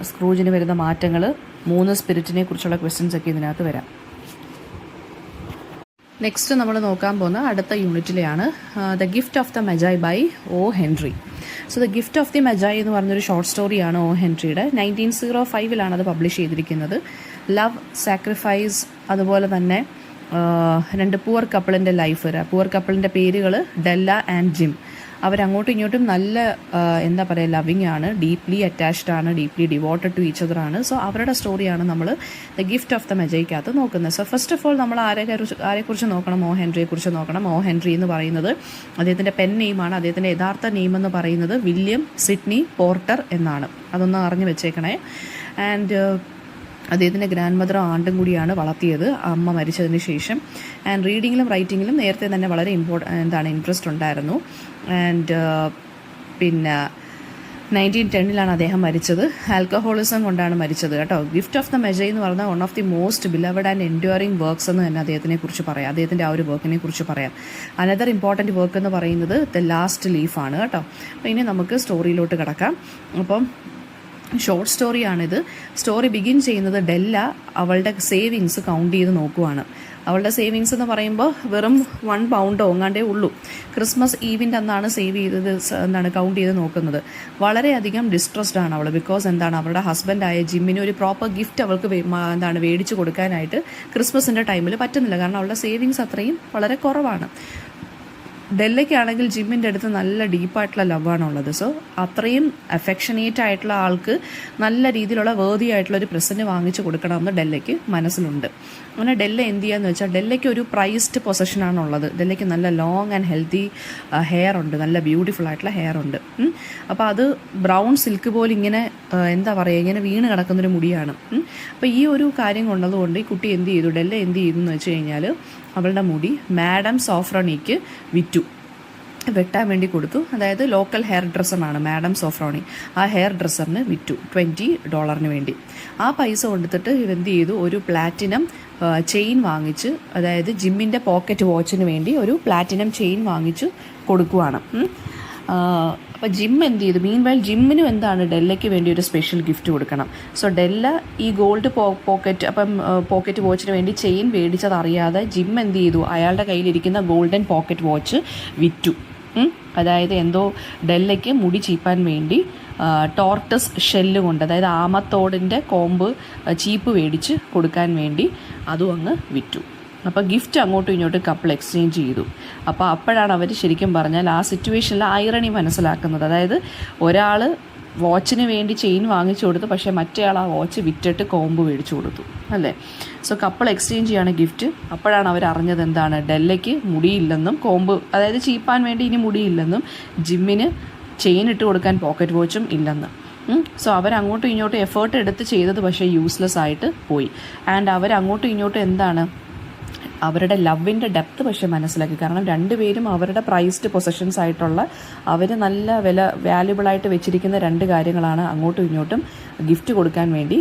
സ്ക്രൂജിന് വരുന്ന മാറ്റങ്ങൾ, 3 സ്പിരിറ്റിനെ കുറിച്ചുള്ള ക്വസ്റ്റ്യൻസ് ഒക്കെ ഇതിനകത്ത് വരാം. നെക്സ്റ്റ് നമ്മൾ നോക്കാൻ പോകുന്ന അടുത്ത യൂണിറ്റിലെയാണ് the gift of the Magi by O Henry. So the gift of the Magi എന്ന് പറഞ്ഞൊരു ഷോർട്ട് സ്റ്റോറിയാണ് ഒ ഹെൻറിയുടെ. 1905 അത് പബ്ലിഷ് ചെയ്തിരിക്കുന്നത്. ലവ്, സാക്രിഫൈസ്, അതുപോലെ തന്നെ 2 പുവർ കപ്പിളിൻ്റെ ലൈഫ്. പുവർ കപ്പിളിൻ്റെ പേരുകൾ ഡെല്ല ആൻഡ് ജിം. അവരങ്ങോട്ടും ഇങ്ങോട്ടും നല്ല എന്താ പറയുക, ലവിങ് ആണ്, ഡീപ്ലി അറ്റാച്ച്ഡ് ആണ്, deeply devoted to each other ആണ്. സോ അവരുടെ സ്റ്റോറിയാണ് നമ്മൾ ദ ഗിഫ്റ്റ് ഓഫ് ദ മെജയ്ക്കകത്ത് നോക്കുന്നത്. സോ ഫസ്റ്റ് ഓഫ് ഓൾ നമ്മൾ ആരെക്കുറിച്ച് നോക്കണം? ഒ ഹെൻറിയെക്കുറിച്ച് നോക്കണം. ഒ ഹെൻറി എന്ന് പറയുന്നത് അദ്ദേഹത്തിൻ്റെ പെൻ നെയിമാണ്. അദ്ദേഹത്തിൻ്റെ യഥാർത്ഥ നെയിം എന്ന് പറയുന്നത് വില്യം സിഡ്നി പോർട്ടർ എന്നാണ്. അതൊന്ന് അറിഞ്ഞു വെച്ചേക്കണേ. ആൻഡ് അദ്ദേഹത്തിൻ്റെ ഗ്രാൻഡ് മദർ ആണ്ടും കൂടിയാണ് വളർത്തിയത് അമ്മ മരിച്ചതിന് ശേഷം. ആൻഡ് റീഡിങ്ങിലും റൈറ്റിങ്ങിലും നേരത്തെ തന്നെ വളരെ ഇൻട്രസ്റ്റ് ഉണ്ടായിരുന്നു. ആൻഡ് പിന്നെ 1910 അദ്ദേഹം മരിച്ചത്. ആൽക്കഹോളിസം കൊണ്ടാണ് മരിച്ചത് കേട്ടോ. ഗിഫ്റ്റ് ഓഫ് ദ മെജയ് എന്ന് പറഞ്ഞാൽ one of the most beloved and enduring works എന്ന് തന്നെ അദ്ദേഹത്തിനെ കുറിച്ച് പറയാം. അദ്ദേഹത്തിൻ്റെ ആ ഒരു വർക്കിനെ കുറിച്ച് പറയാം. അനദർ ഇമ്പോർട്ടൻറ്റ് വർക്ക് എന്ന് പറയുന്നത് ദ ലാസ്റ്റ് ലീഫാണ് കേട്ടോ. അപ്പോൾ ഇനി നമുക്ക് സ്റ്റോറിയിലോട്ട് കിടക്കാം. അപ്പം ഷോർട്ട് സ്റ്റോറിയാണിത്. സ്റ്റോറി ബിഗിൻ ചെയ്യുന്നത് ഡെല്ല അവളുടെ സേവിങ്സ് കൗണ്ട് ചെയ്ത് നോക്കുവാണ്. അവളുടെ സേവിങ്സ് എന്ന് പറയുമ്പോൾ വെറും 1 പൗണ്ടോ അങ്ങാണ്ടേ ഉള്ളൂ. ക്രിസ്മസ് ഈവിൻ്റെ അന്നാണ് കൗണ്ട് ചെയ്ത് നോക്കുന്നത്. വളരെയധികം ഡിസ്ട്രസ്ഡ് ആണ് അവൾ. ബിക്കോസ് അവളുടെ ഹസ്ബൻഡായ ജിമ്മിന് ഒരു പ്രോപ്പർ ഗിഫ്റ്റ് അവൾക്ക് മേടിച്ച് കൊടുക്കാനായിട്ട് ക്രിസ്മസിൻ്റെ ടൈമിൽ പറ്റുന്നില്ല. കാരണം അവളുടെ സേവിങ്സ് അത്രയും വളരെ കുറവാണ്. ഡെല്ലയ്ക്കാണെങ്കിൽ ജിമ്മിൻ്റെ അടുത്ത് നല്ല ഡീപ്പായിട്ടുള്ള ലവാണുള്ളത്. സോ അത്രയും അഫെക്ഷനേറ്റ് ആയിട്ടുള്ള ആൾക്ക് നല്ല രീതിയിലുള്ള വേർതി ആയിട്ടുള്ള ഒരു പ്രസൻറ്റ് വാങ്ങിച്ചു കൊടുക്കണമെന്ന് ഡെല്ലയ്ക്ക് മനസ്സിലുണ്ട്. അങ്ങനെ ഡെല്ല എന്ത് ചെയ്യാന്ന് വെച്ചാൽ, ഡെല്ലയ്ക്ക് ഒരു പ്രൈസ്ഡ് പൊസഷനാണുള്ളത്. ഡെല്ലയ്ക്ക് നല്ല ലോങ് ആൻഡ് ഹെൽത്തി ഹെയർ ഉണ്ട്, നല്ല ബ്യൂട്ടിഫുൾ ആയിട്ടുള്ള ഹെയർ ഉണ്ട്. അപ്പോൾ അത് ബ്രൗൺ സിൽക്ക് പോലെ ഇങ്ങനെ ഇങ്ങനെ വീണ് കിടക്കുന്നൊരു മുടിയാണ്. അപ്പോൾ ഈ ഒരു കാര്യം കൊണ്ടതുകൊണ്ട് ഈ കുട്ടി എന്ത് ചെയ്തു, ഡെല്ല എന്ത് ചെയ്തു എന്ന് വെച്ച് കഴിഞ്ഞാൽ അവളുടെ മുടി മാഡം സോഫ്രോണിക്ക് വെട്ടാൻ വേണ്ടി കൊടുത്തു. അതായത് ലോക്കൽ ഹെയർ ഡ്രസ്സറാണ് മാഡം സോഫ്രോണി. ആ ഹെയർ ഡ്രസ്സറിന് വിറ്റു $20 വേണ്ടി. ആ പൈസ കൊടുത്തിട്ട് ഇവരെന്ത് ചെയ്തു, ഒരു പ്ലാറ്റിനം ചെയിൻ വാങ്ങിച്ച്, അതായത് ജിമ്മിൻ്റെ പോക്കറ്റ് വാച്ചിന് വേണ്ടി ഒരു പ്ലാറ്റിനം ചെയിൻ വാങ്ങിച്ചു കൊടുക്കുവാണ്. അപ്പോൾ ജിം എന്ത് ചെയ്തു, മീൻവൈൽ ജിമ്മിനും ഡെല്ലയ്ക്ക് വേണ്ടി ഒരു സ്പെഷ്യൽ ഗിഫ്റ്റ് കൊടുക്കണം. സോ ഡെല്ല ഈ ഗോൾഡ് പോക്കറ്റ് വാച്ചിന് വേണ്ടി ചെയിൻ മേടിച്ചതറിയാതെ ജിം എന്ത് ചെയ്തു, അയാളുടെ കയ്യിലിരിക്കുന്ന ഗോൾഡൻ പോക്കറ്റ് വാച്ച് വിറ്റു. അതായത് ഡെല്ലയ്ക്ക് മുടി ചീപ്പാൻ വേണ്ടി ടോർട്ടസ് ഷെല്ല് കൊണ്ട്, അതായത് ആമത്തോടിൻ്റെ കോമ്പ് ചീപ്പ് മേടിച്ച് കൊടുക്കാൻ വേണ്ടി അതും അങ്ങ് വിറ്റു. അപ്പോൾ ഗിഫ്റ്റ് അങ്ങോട്ടും ഇങ്ങോട്ടും കപ്പിൾ എക്സ്ചേഞ്ച് ചെയ്തു. അപ്പോൾ അപ്പോഴാണ് അവർ ശരിക്കും പറഞ്ഞാൽ ആ സിറ്റുവേഷനിൽ ഐറണി മനസ്സിലാക്കുന്നത്. അതായത് ഒരാൾ വാച്ചിന് വേണ്ടി ചെയിൻ വാങ്ങിച്ചു കൊടുത്തു, പക്ഷേ മറ്റേയാൾ ആ വാച്ച് വിറ്റിട്ട് കോമ്പ് മേടിച്ചു കൊടുത്തു അല്ലേ. സോ കപ്പിൾ എക്സ്ചേഞ്ച് ചെയ്യാണ് ഗിഫ്റ്റ്. അപ്പോഴാണ് അവർ അറിഞ്ഞത് ഡെല്ലയ്ക്ക് മുടിയില്ലെന്നും അതായത് ചീപ്പാൻ വേണ്ടി ഇനി മുടിയില്ലെന്നും ജിമ്മിന് ചെയിൻ ഇട്ട് കൊടുക്കാൻ പോക്കറ്റ് വാച്ചും ഇല്ലെന്ന്. സോ അവരങ്ങോട്ടും ഇങ്ങോട്ടും എഫേർട്ട് എടുത്ത് ചെയ്തത് പക്ഷേ യൂസ്ലെസ് ആയിട്ട് പോയി. ആൻഡ് അവരങ്ങോട്ടും ഇങ്ങോട്ടും അവരുടെ ലവിൻ്റെ ഡെപ്ത് പക്ഷേ മനസ്സിലാക്കി. കാരണം രണ്ടുപേരും അവരുടെ പ്രൈസ്ഡ് പൊസഷൻസ് ആയിട്ടുള്ള അവർ നല്ല വാല്യുബിളായിട്ട് വെച്ചിരിക്കുന്ന രണ്ട് കാര്യങ്ങളാണ് അങ്ങോട്ടും ഇങ്ങോട്ടും ഗിഫ്റ്റ് കൊടുക്കാൻ വേണ്ടി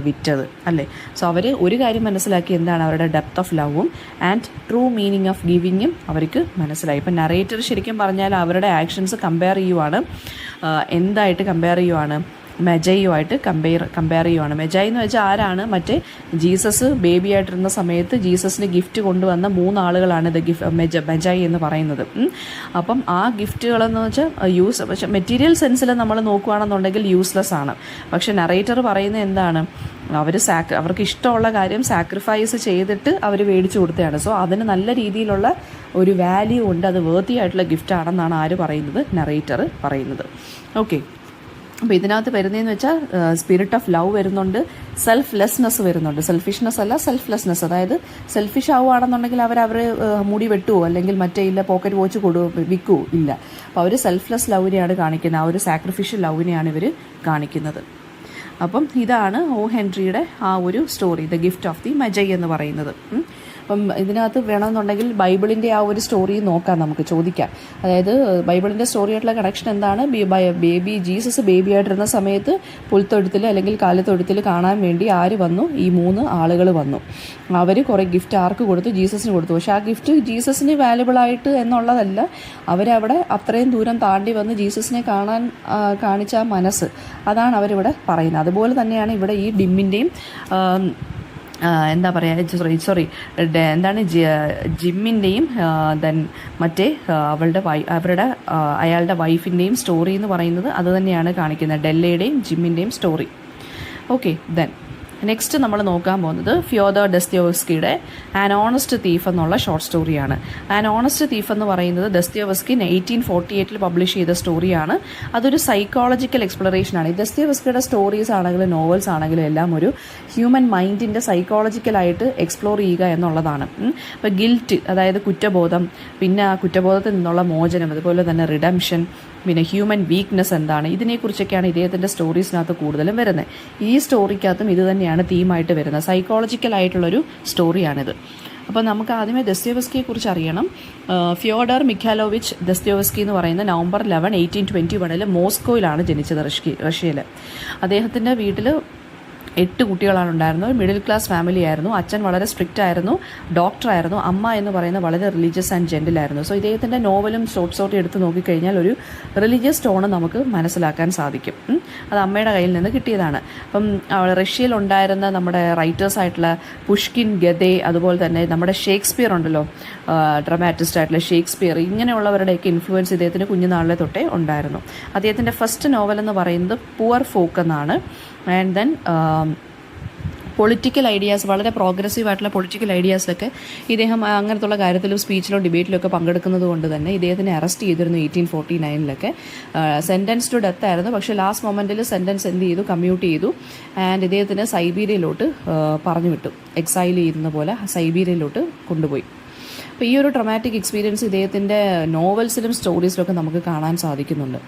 വിറ്റത് അല്ലേ. സോ അവർ ഒരു കാര്യം മനസ്സിലാക്കി, എന്താണ് അവരുടെ ഡെപ്ത് ഓഫ് ലവും ആൻഡ് ട്രൂ മീനിങ് ഓഫ് ഗിവിങ്ങും അവർക്ക് മനസ്സിലായി. ഇപ്പം നറേറ്റർ ശരിക്കും പറഞ്ഞാൽ അവരുടെ ആക്ഷൻസ് കമ്പയർ ചെയ്യുവാണ്. എന്തായിട്ട് കമ്പയർ ചെയ്യുവാണ്? മെജയുമായിട്ട് കമ്പയർ ചെയ്യുവാണ്. മെജായി എന്ന് വെച്ചാൽ ആരാണ്? മറ്റേ ജീസസ് ബേബി ആയിട്ടിരുന്ന സമയത്ത് ജീസസിന് ഗിഫ്റ്റ് കൊണ്ടുവന്ന 3 ആളുകളാണ് ഇത് മെജായി എന്ന് പറയുന്നത്. അപ്പം ആ ഗിഫ്റ്റുകളെന്ന് വെച്ചാൽ പക്ഷേ മെറ്റീരിയൽ സെൻസിൽ നമ്മൾ നോക്കുകയാണെന്നുണ്ടെങ്കിൽ യൂസ്ലെസ് ആണ്. പക്ഷെ നറേറ്റർ പറയുന്നത് എന്താണ്? അവർക്ക് ഇഷ്ടമുള്ള കാര്യം സാക്രിഫൈസ് ചെയ്തിട്ട് അവർ മേടിച്ചു കൊടുത്തതാണ്. സോ അതിന് നല്ല രീതിയിലുള്ള ഒരു വാല്യൂ ഉണ്ട്, അത് വേർത്തി ആയിട്ടുള്ള ഗിഫ്റ്റ് ആണെന്നാണ് ആര് പറയുന്നത്? നറേറ്റർ പറയുന്നത്. ഓക്കെ, അപ്പോൾ ഇതിനകത്ത് വരുന്നതെന്ന് വെച്ചാൽ സ്പിരിറ്റ് ഓഫ് ലവ് വരുന്നുണ്ട്, സെൽഫ്ലെസ്നെസ് വരുന്നുണ്ട്. സെൽഫിഷ്നെസ് അല്ല, സെൽഫ്ലെസ്നെസ്. അതായത് സെൽഫിഷ് ആവുകയാണെന്നുണ്ടെങ്കിൽ അവർ മുടി വെട്ടുവോ അല്ലെങ്കിൽ മറ്റേ ഇല്ല പോക്കറ്റ് വാച്ച് വിൽക്കുവോ? ഇല്ല. അപ്പോൾ അവർ സെൽഫ്ലെസ് ലവിനെയാണ് കാണിക്കുന്നത്, ആ ഒരു സാക്രിഫിഷ്യൽ ലവിനെയാണ് ഇവർ കാണിക്കുന്നത്. അപ്പം ഇതാണ് ഓ ഹെൻറിയുടെ ആ ഒരു story, the gift of the Magi എന്ന് പറയുന്നത്. അപ്പം ഇതിനകത്ത് വേണമെന്നുണ്ടെങ്കിൽ ബൈബിളിൻ്റെ ആ ഒരു സ്റ്റോറി നോക്കാം, നമുക്ക് ചോദിക്കാം. അതായത് ബൈബിളിൻ്റെ സ്റ്റോറിയായിട്ടുള്ള കണക്ഷൻ എന്താണ്? ജീസസ് ബേബി ആയിട്ടിരുന്ന സമയത്ത് പുൽത്തൊഴുത്തിൽ അല്ലെങ്കിൽ കാലിത്തൊഴുത്തിൽ കാണാൻ വേണ്ടി ആര് വന്നു? ഈ 3 ആളുകൾ വന്നു. അവർ കുറേ ഗിഫ്റ്റ് ആർക്ക് കൊടുത്തു? ജീസസിന് കൊടുത്തു. പക്ഷേ ആ ഗിഫ്റ്റ് ജീസസിന് വാല്യുബിളായിട്ട് എന്നുള്ളതല്ല, അവരവിടെ അത്രയും ദൂരം താണ്ടി വന്ന് ജീസസിനെ കാണാൻ കാണിച്ച ആ മനസ്സ്, അതാണ് അവരിവിടെ പറയുന്നത്. അതുപോലെ തന്നെയാണ് ഇവിടെ ഈ ഡിമ്മിൻ്റെയും എന്താ പറയുക എന്താണ് ജിമ്മിൻ്റെയും ദെൻ മറ്റേ അയാളുടെ വൈഫിൻ്റെയും സ്റ്റോറി എന്ന് പറയുന്നത് അത് തന്നെയാണ് കാണിക്കുന്നത്, ഡെല്ലയുടെയും ജിമ്മിൻ്റെയും സ്റ്റോറി. ഓക്കെ, ദെൻ നെക്സ്റ്റ് നമ്മൾ നോക്കാൻ പോകുന്നത് ഫ്യോദർ ഡെസ്തോവസ്കിയുടെ ആൻ ഓണസ്റ്റ് തീഫ് എന്നുള്ള ഷോർട്ട് സ്റ്റോറിയാണ്. ആൻ ഓണസ്റ്റ് തീഫ് എന്ന് പറയുന്നത് ദസ്തോവസ്കി 1848 പബ്ലിഷ് ചെയ്ത സ്റ്റോറിയാണ്. അതൊരു സൈക്കോളജിക്കൽ എക്സ്പ്ലറേഷനാണ്. ഈ ദസ്തോവസ്കിയുടെ സ്റ്റോറീസ് ആണെങ്കിലും നോവൽസ് ആണെങ്കിലും എല്ലാം ഒരു ഹ്യൂമൻ മൈൻഡിൻ്റെ സൈക്കോളജിക്കലായിട്ട് എക്സ്പ്ലോർ ചെയ്യുക എന്നുള്ളതാണ്. ഇപ്പോൾ ഗിൽറ്റ്, അതായത് കുറ്റബോധം, പിന്നെ ആ കുറ്റബോധത്തിൽ നിന്നുള്ള മോചനം, അതുപോലെ തന്നെ റിഡംഷൻ, പിന്നെ ഹ്യൂമൻ വീക്ക്നെസ് എന്താണ്, ഇതിനെക്കുറിച്ചൊക്കെയാണ് ഇദ്ദേഹത്തിൻ്റെ സ്റ്റോറീസിനകത്ത് കൂടുതലും വരുന്നത്. ഈ സ്റ്റോറിക്കകത്തും ഇത് തന്നെയാണ് തീമായിട്ട് വരുന്നത്. സൈക്കോളജിക്കലായിട്ടുള്ളൊരു സ്റ്റോറിയാണിത്. അപ്പോൾ നമുക്ക് ആദ്യമേ ദസ്തോവസ്കിയെക്കുറിച്ച് അറിയണം. ഫ്യോഡർ മിഖാലോവിച്ച് ദസ്തോവസ്കി എന്ന് പറയുന്ന November 11, 1821 മോസ്കോയിലാണ് ജനിച്ചത്, റഷ്യയിൽ. അദ്ദേഹത്തിൻ്റെ വീട്ടിൽ 8 കുട്ടികളാണ് ഉണ്ടായിരുന്നത്. മിഡിൽ ക്ലാസ് ഫാമിലി ആയിരുന്നു. അച്ഛൻ വളരെ സ്ട്രിക്റ്റ് ആയിരുന്നു, ഡോക്ടറായിരുന്നു. അമ്മ എന്ന് പറയുന്നത് വളരെ റിലീജിയസ് ആൻഡ് ജെൻറ്റിലായിരുന്നു. സോ ഇദ്ദേഹത്തിൻ്റെ നോവലും ഷോർട്ട് സ്റ്റോറി എടുത്ത് നോക്കിക്കഴിഞ്ഞാൽ ഒരു റിലീജിയസ് ടോണ് നമുക്ക് മനസ്സിലാക്കാൻ സാധിക്കും. അത് അമ്മയുടെ കയ്യിൽ നിന്ന് കിട്ടിയതാണ്. അപ്പം റഷ്യയിൽ ഉണ്ടായിരുന്ന നമ്മുടെ റൈറ്റേഴ്സായിട്ടുള്ള പുഷ്കിൻ, ഗദെ, അതുപോലെ തന്നെ നമ്മുടെ ഷേക്സ്പിയർ ഉണ്ടല്ലോ, ഡ്രമാറ്റിസ്റ്റ് ആയിട്ടുള്ള ഷേക്സ്പിയർ, ഇങ്ങനെയുള്ളവരുടെയൊക്കെ ഇൻഫ്ലുവൻസ് ഇദ്ദേഹത്തിന് കുഞ്ഞുനാളിലെ തൊട്ടേ ഉണ്ടായിരുന്നു. അദ്ദേഹത്തിൻ്റെ ഫസ്റ്റ് നോവൽ എന്ന് പറയുന്നത് പുവർ ഫോക്ക് എന്നാണ്. ആൻഡ് ദെൻ പൊളിറ്റിക്കൽ ഐഡിയാസ്, വളരെ പ്രോഗ്രസീവ് ആയിട്ടുള്ള പൊളിറ്റിക്കൽ ഐഡിയാസിലൊക്കെ ഇദ്ദേഹം അങ്ങനത്തുള്ള കാര്യത്തിലും സ്പീച്ചിലും ഡിബേറ്റിലൊക്കെ പങ്കെടുക്കുന്നത് കൊണ്ട് തന്നെ ഇദ്ദേഹത്തിനെ അറസ്റ്റ് ചെയ്തിരുന്നു 1849 സെൻറ്റൻസ് ടു ഡെത്ത് ആയിരുന്നു. പക്ഷേ ലാസ്റ്റ് മൊമെൻറ്റിൽ സെൻറ്റൻസ് കമ്മ്യൂട്ട് ചെയ്തു. ആൻഡ് ഇദ്ദേഹത്തിന് സൈബീരിയയിലോട്ട് പറഞ്ഞു വിട്ടു, എക്സൈൽ ചെയ്യുന്ന പോലെ സൈബീരിയയിലോട്ട് കൊണ്ടുപോയി. അപ്പോൾ ഈ ഒരു ട്രമാറ്റിക് എക്സ്പീരിയൻസ് ഇദ്ദേഹത്തിൻ്റെ നോവൽസിലും സ്റ്റോറീസിലൊക്കെ നമുക്ക് കാണാൻ സാധിക്കുന്നുണ്ട്.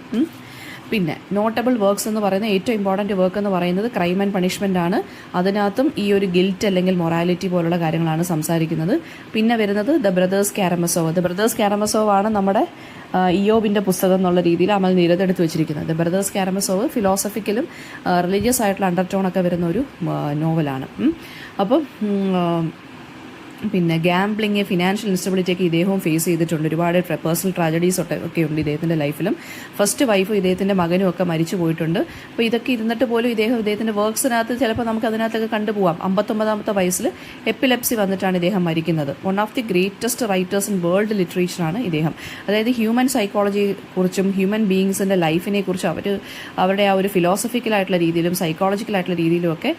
പിന്നെ നോട്ടബിൾ വർക്ക്സ് എന്ന് പറയുന്നത് ഏറ്റവും ഇമ്പോർട്ടൻറ്റ് വർക്ക് എന്ന് പറയുന്നത് ക്രൈം ആൻഡ് പണിഷ്മെൻ്റ് ആണ്. അതിനകത്തും ഈ ഒരു ഗിൽറ്റ് അല്ലെങ്കിൽ മൊറാലിറ്റി പോലുള്ള കാര്യങ്ങളാണ് സംസാരിക്കുന്നത്. പിന്നെ വരുന്നത് ദ ബ്രദേഴ്സ് കാരമസോവ്. ദ ബ്രദേഴ്സ് കാരമസോവ് ആണ് നമ്മുടെ ഇയോബിൻ്റെ പുസ്തകം എന്നുള്ള രീതിയിൽ അമൽ നീരദ് എടുത്ത് വെച്ചിരിക്കുന്നത്. ദ ബ്രദേഴ്സ് കാരമസോവ് ഫിലോസഫിക്കലും റിലീജിയസ് ആയിട്ടുള്ള അണ്ടർടോണൊക്കെ വരുന്ന ഒരു നോവലാണ്. അപ്പം പിന്നെ ഗാംബ്ലിങ്, ഫിനാൻഷ്യൽ ഇൻസ്റ്റബിലിറ്റിയൊക്കെ ഇദ്ദേഹവും ഫേസ് ചെയ്തിട്ടുണ്ട്. ഒരുപാട് പേഴ്സണൽ ട്രാജഡീസ് ഒക്കെ ഉണ്ട് ഇദ്ദേഹത്തിൻ്റെ ലൈഫിലും. ഫസ്റ്റ് വൈഫും ഇദ്ദേഹത്തിൻ്റെ മകനും ഒക്കെ മരിച്ചു പോയിട്ടുണ്ട്. അപ്പോൾ ഇതൊക്കെ ഇരുന്നിട്ട് പോലും ഇദ്ദേഹത്തിൻ്റെ വർക്ക്സിനകത്ത് ചിലപ്പോൾ നമുക്ക് അതിനകത്തൊക്കെ കണ്ടുപോകാം. 59ാമത്തെ വയസ്സിൽ എപ്പിലെപ്സി വന്നിട്ടാണ് ഇദ്ദേഹം മരിക്കുന്നത്. One of the greatest writers in world ലിറ്ററേച്ചറാണ് ഇദ്ദേഹം. അതായത് ഹ്യൂമൻ സൈക്കോളജിയെക്കുറിച്ചും ഹ്യൂമൻ ബീയിങ്സിൻ്റെ ലൈഫിനെ കുറിച്ചും അവരുടെ ആ ഒരു ഫിലോസഫിക്കലായിട്ടുള്ള രീതിയിലും സൈക്കോളജിക്കലായിട്ടുള്ള രീതിയിലും ഒക്കെ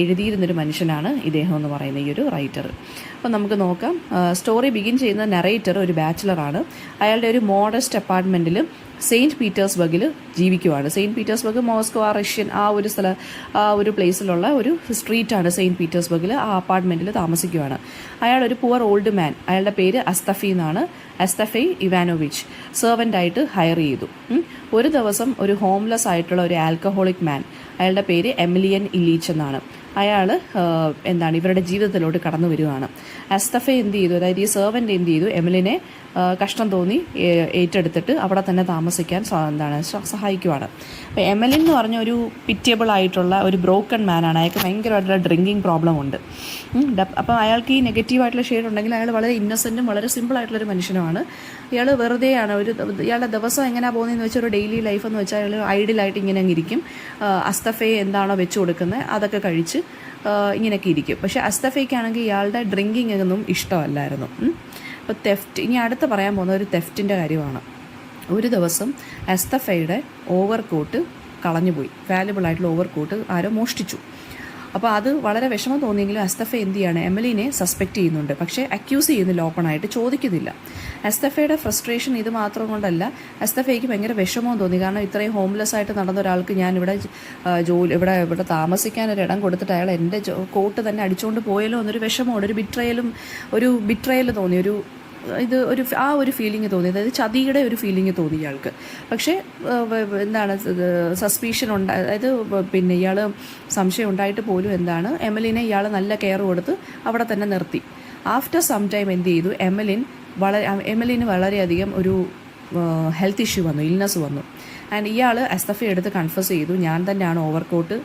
എഴുതിയിരുന്നൊരു മനുഷ്യനാണ് ഇദ്ദേഹം എന്ന് പറയുന്ന ഈ ഒരു റൈറ്റർ. അപ്പോൾ നമുക്ക് നോക്കാം. സ്റ്റോറി ബിഗിൻ ചെയ്യുന്ന നറേറ്റർ ഒരു ബാച്ചിലറാണ്. അയാളുടെ ഒരു മോഡസ്റ്റ് അപ്പാർട്ട്മെൻറ്റിൽ സെയിൻറ്റ് പീറ്റേഴ്സ്ബർഗിൽ ജീവിക്കുവാണ്. സെയിൻറ്റ് പീറ്റേഴ്സ്ബർഗ് മോസ്കോ, റഷ്യൻ ആ ഒരു പ്ലേസിലുള്ള ഒരു സ്ട്രീറ്റാണ് സെയിൻറ്റ് പീറ്റേഴ്സ്ബർഗിൽ. ആ അപ്പാർട്ട്മെൻറ്റിൽ താമസിക്കുവാണ്. അയാളൊരു പുവർ ഓൾഡ് മാൻ, അയാളുടെ പേര് അസ്തഫി എന്നാണ്, അസ്തഫൈ ഇവാനോവിച്ച്, സെർവൻ്റായിട്ട് ഹയർ ചെയ്തു. ഒരു ദിവസം ഒരു ഹോംലെസ് ആയിട്ടുള്ള ഒരു ആൽക്കഹോളിക് മാൻ, അയാളുടെ പേര് എമിലിയൻ ഇലീച്ച് എന്നാണ്, അയാൾ എന്താണ് ഇവരുടെ ജീവിതത്തിലോട്ട് കടന്നു വരികയാണ്. അസ്തഫ എന്ത് ചെയ്തു, അതായത് ഈ സെർവൻ്റ് എന്ത് ചെയ്തു, എമിലിനെ കഷ്ടം തോന്നി ഏറ്റെടുത്തിട്ട് അവിടെ തന്നെ താമസിക്കാൻ സഹായിക്കുവാണ്. അപ്പോൾ എമിലിൻ എന്ന് പറഞ്ഞ ഒരു പിറ്റിയബിൾ ആയിട്ടുള്ള ഒരു ബ്രോക്കൺ മാനാണ്. അയാൾക്ക് ഭയങ്കരമായിട്ടുള്ള ഡ്രിങ്കിങ് പ്രോബ്ലം ഉണ്ട്. അപ്പോൾ അയാൾക്ക് ഈ നെഗറ്റീവായിട്ടുള്ള ഷെയ്ഡ് ഉണ്ടെങ്കിൽ അയാൾ വളരെ ഇന്നസെൻറ്റും വളരെ സിമ്പിളായിട്ടുള്ളൊരു മനുഷ്യനുമാണ്. ഇയാൾ വെറുതെയാണ് ഇയാളുടെ ദിവസം എങ്ങനെയാണ് പോകുന്നതെന്ന് വെച്ചാൽ ഒരു ഡെയിലി ലൈഫ് എന്ന് വെച്ചാൽ അയാൾ ഐഡിയലായിട്ട് ഇങ്ങനെ ഇരിക്കും. അസ്തഫയെ എന്താണോ വെച്ച് കൊടുക്കുന്നത് അതൊക്കെ കഴിച്ച് ഇങ്ങനെയൊക്കെ ഇരിക്കും. പക്ഷേ അസ്തഫയ്ക്കാണെങ്കിൽ ഇയാളുടെ ഡ്രിങ്കിങ് ഒന്നും ഇഷ്ടമല്ലായിരുന്നു. അപ്പോൾ തെഫ്റ്റ്, ഇനി അടുത്ത് പറയാൻ പോകുന്ന ഒരു തെഫ്റ്റിൻ്റെ കാര്യമാണ്. ഒരു ദിവസം അസ്തഫയുടെ ഓവർകോട്ട് കളഞ്ഞുപോയി. വാല്യുബിളായിട്ടുള്ള ഓവർകോട്ട് ആരോ മോഷ്ടിച്ചു. അപ്പോൾ അത് വളരെ വിഷമം തോന്നിയെങ്കിലും അസ്തഫ എന്ത് ചെയ്യാണ്, എമിലിനെ സസ്പെക്റ്റ് ചെയ്യുന്നുണ്ട്. പക്ഷേ അക്യൂസ് ചെയ്യുന്നില്ല, ഓപ്പണായിട്ട് ചോദിക്കുന്നില്ല. അസ്തഫയുടെ ഫ്രസ്ട്രേഷൻ ഇത് മാത്രം കൊണ്ടല്ല, അസ്തഫയ്ക്ക് ഭയങ്കര വിഷമവും തോന്നി. കാരണം ഇത്രയും ഹോംലെസ് ആയിട്ട് നടന്ന ഒരാൾക്ക് ഞാൻ ഇവിടെ താമസിക്കാൻ ഒരു ഇടം കൊടുത്തിട്ട് അയാൾ എൻ്റെ കോട്ട് തന്നെ അടിച്ചുകൊണ്ട് പോയല്ലോ എന്നൊരു വിഷമമുണ്ട്. ഒരു ബിട്രയൽ തോന്നി, ഒരു ഫീലിംഗ് തോന്നി. അതായത് ചതിയുടെ ഒരു ഫീലിംഗ് തോന്നി ഇയാൾക്ക്. പക്ഷേ എന്താണ് സസ്പീഷൻ അതായത് പിന്നെ ഇയാൾ സംശയം ഉണ്ടായിട്ട് പോലും എന്താണ് എമിലിനെ ഇയാൾ നല്ല കെയർ കൊടുത്ത് അവിടെ തന്നെ നിർത്തി. ആഫ്റ്റർ സം ടൈം എന്ത് ചെയ്തു, എമിലിന് വളരെയധികം ഒരു ഹെൽത്ത് ഇഷ്യൂ വന്നു, ഇൽനെസ് വന്നു. ആൻഡ് ഇയാൾ അസ്തഫ എടുത്ത് കൺഫസ് ചെയ്തു, ഞാൻ തന്നെയാണ് ഓവർകോട്ട്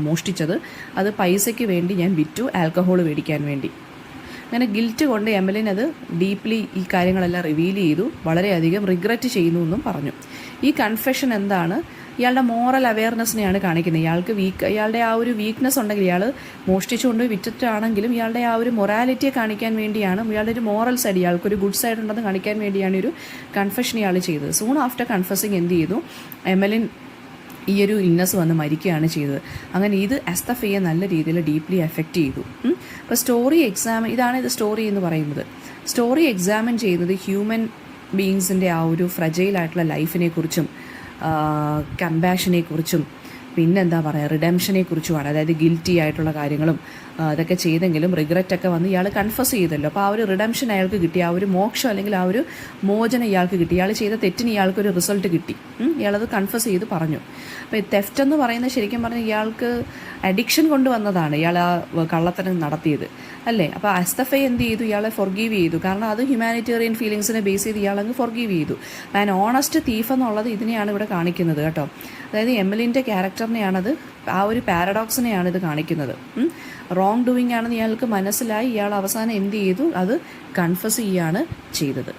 മോഷ്ടിച്ചത്, അത് പൈസയ്ക്ക് വേണ്ടി ഞാൻ വിറ്റു, ആൽക്കഹോൾ മേടിക്കാൻ വേണ്ടി. അങ്ങനെ ഗിൽറ്റ് കൊണ്ട് എമിലിൻ അത് ഡീപ്ലി ഈ കാര്യങ്ങളെല്ലാം റിവീൽ ചെയ്തു, വളരെയധികം റിഗ്രറ്റ് ചെയ്യുന്നു എന്നും പറഞ്ഞു. ഈ കൺഫെഷൻ എന്താണ്, ഇയാളുടെ മോറൽ അവെയർനെസ്സിനെയാണ് കാണിക്കുന്നത്. ഇയാളുടെ ആ ഒരു വീക്ക്നെസ് ഉണ്ടെങ്കിൽ, ഇയാൾ മോഷ്ടിച്ചുകൊണ്ട് വിറ്റിട്ടാണെങ്കിലും ഇയാളുടെ ആ ഒരു മൊറാലിറ്റിയെ കാണിക്കാൻ വേണ്ടിയാണ്, ഇയാളുടെ ഒരു മോറൽ സൈഡ്, ഇയാൾക്കൊരു ഗുഡ് സൈഡ് ഉണ്ടെന്ന് കാണിക്കാൻ വേണ്ടിയാണ് ഒരു കൺഫെഷൻ ഇയാൾ ചെയ്തത്. സൂൺ ആഫ്റ്റർ കൺഫസിങ് എന്ത് ചെയ്തു, എമിലിൻ ഈ ഒരു ഇൽനെസ് വന്ന് മരിക്കുകയാണ് ചെയ്തത്. അങ്ങനെ ഇത് അസ്തഫയെ നല്ല രീതിയിൽ ഡീപ്ലി എഫക്റ്റ് ചെയ്തു. അപ്പോൾ ഇതാണ് ഇത് സ്റ്റോറി എന്ന് പറയുന്നത്. സ്റ്റോറി എക്സാമിൻ ചെയ്യുന്നത് ഹ്യൂമൻ ബീയിങ്സിൻ്റെ ആ ഒരു ഫ്രജൈലായിട്ടുള്ള ലൈഫിനെ കുറിച്ചും കമ്പാഷനെ കുറിച്ചും പിന്നെന്താ പറയുക റിഡംഷനെ കുറിച്ചുമാണ്. അതായത് ഗിൽറ്റി ആയിട്ടുള്ള കാര്യങ്ങളും അതൊക്കെ ചെയ്തെങ്കിലും റിഗ്രറ്റൊക്കെ വന്ന് ഇയാൾ കൺഫസ് ചെയ്തല്ലോ. അപ്പോൾ ആ ഒരു റിഡംഷൻ അയാൾക്ക് കിട്ടി, ആ ഒരു മോക്ഷം അല്ലെങ്കിൽ ആ ഒരു മോചനം ഇയാൾക്ക് കിട്ടി. ഇയാൾ ചെയ്ത തെറ്റിന് ഇയാൾക്കൊരു റിസൾട്ട് കിട്ടി. ഇയാളത് കൺഫസ് ചെയ്ത് പറഞ്ഞു. അപ്പോൾ ഈ തെഫ്റ്റ് എന്ന് പറയുന്നത് ശരിക്കും പറഞ്ഞാൽ ഇയാൾക്ക് അഡിക്ഷൻ കൊണ്ടുവന്നതാണ് ഇയാൾ ആ കള്ളത്തരം നടത്തിയത്, അല്ലേ? അപ്പോൾ അസ്തഫ എന്ത് ചെയ്തു, ഇയാളെ ഫൊർഗീവ് ചെയ്തു. കാരണം അത് ഹ്യൂമാനിറ്റേറിയൻ ഫീലിങ്സിനെ ബേസ് ചെയ്ത് ഇയാളങ്ങ് ഫൊർഗീവ് ചെയ്തു. ആൻഡ് ഓണസ്റ്റ് തീഫ് എന്നുള്ളത് ഇതിനെയാണ് ഇവിടെ കാണിക്കുന്നത് കേട്ടോ. അതായത് എമിലിൻ്റെ ക്യാരക്ടറിനെയാണത്, ആ ഒരു പാരഡോക്സിനെയാണ് ഇത് കാണിക്കുന്നത്. റോങ് ഡൂയിങ് ആണെന്ന് ഇയാൾക്ക് മനസ്സിലായി, ഇയാൾ അവസാനം എന്ത് ചെയ്തു, അത് കൺഫസ് ചെയ്യുകയാണ് ചെയ്തത്.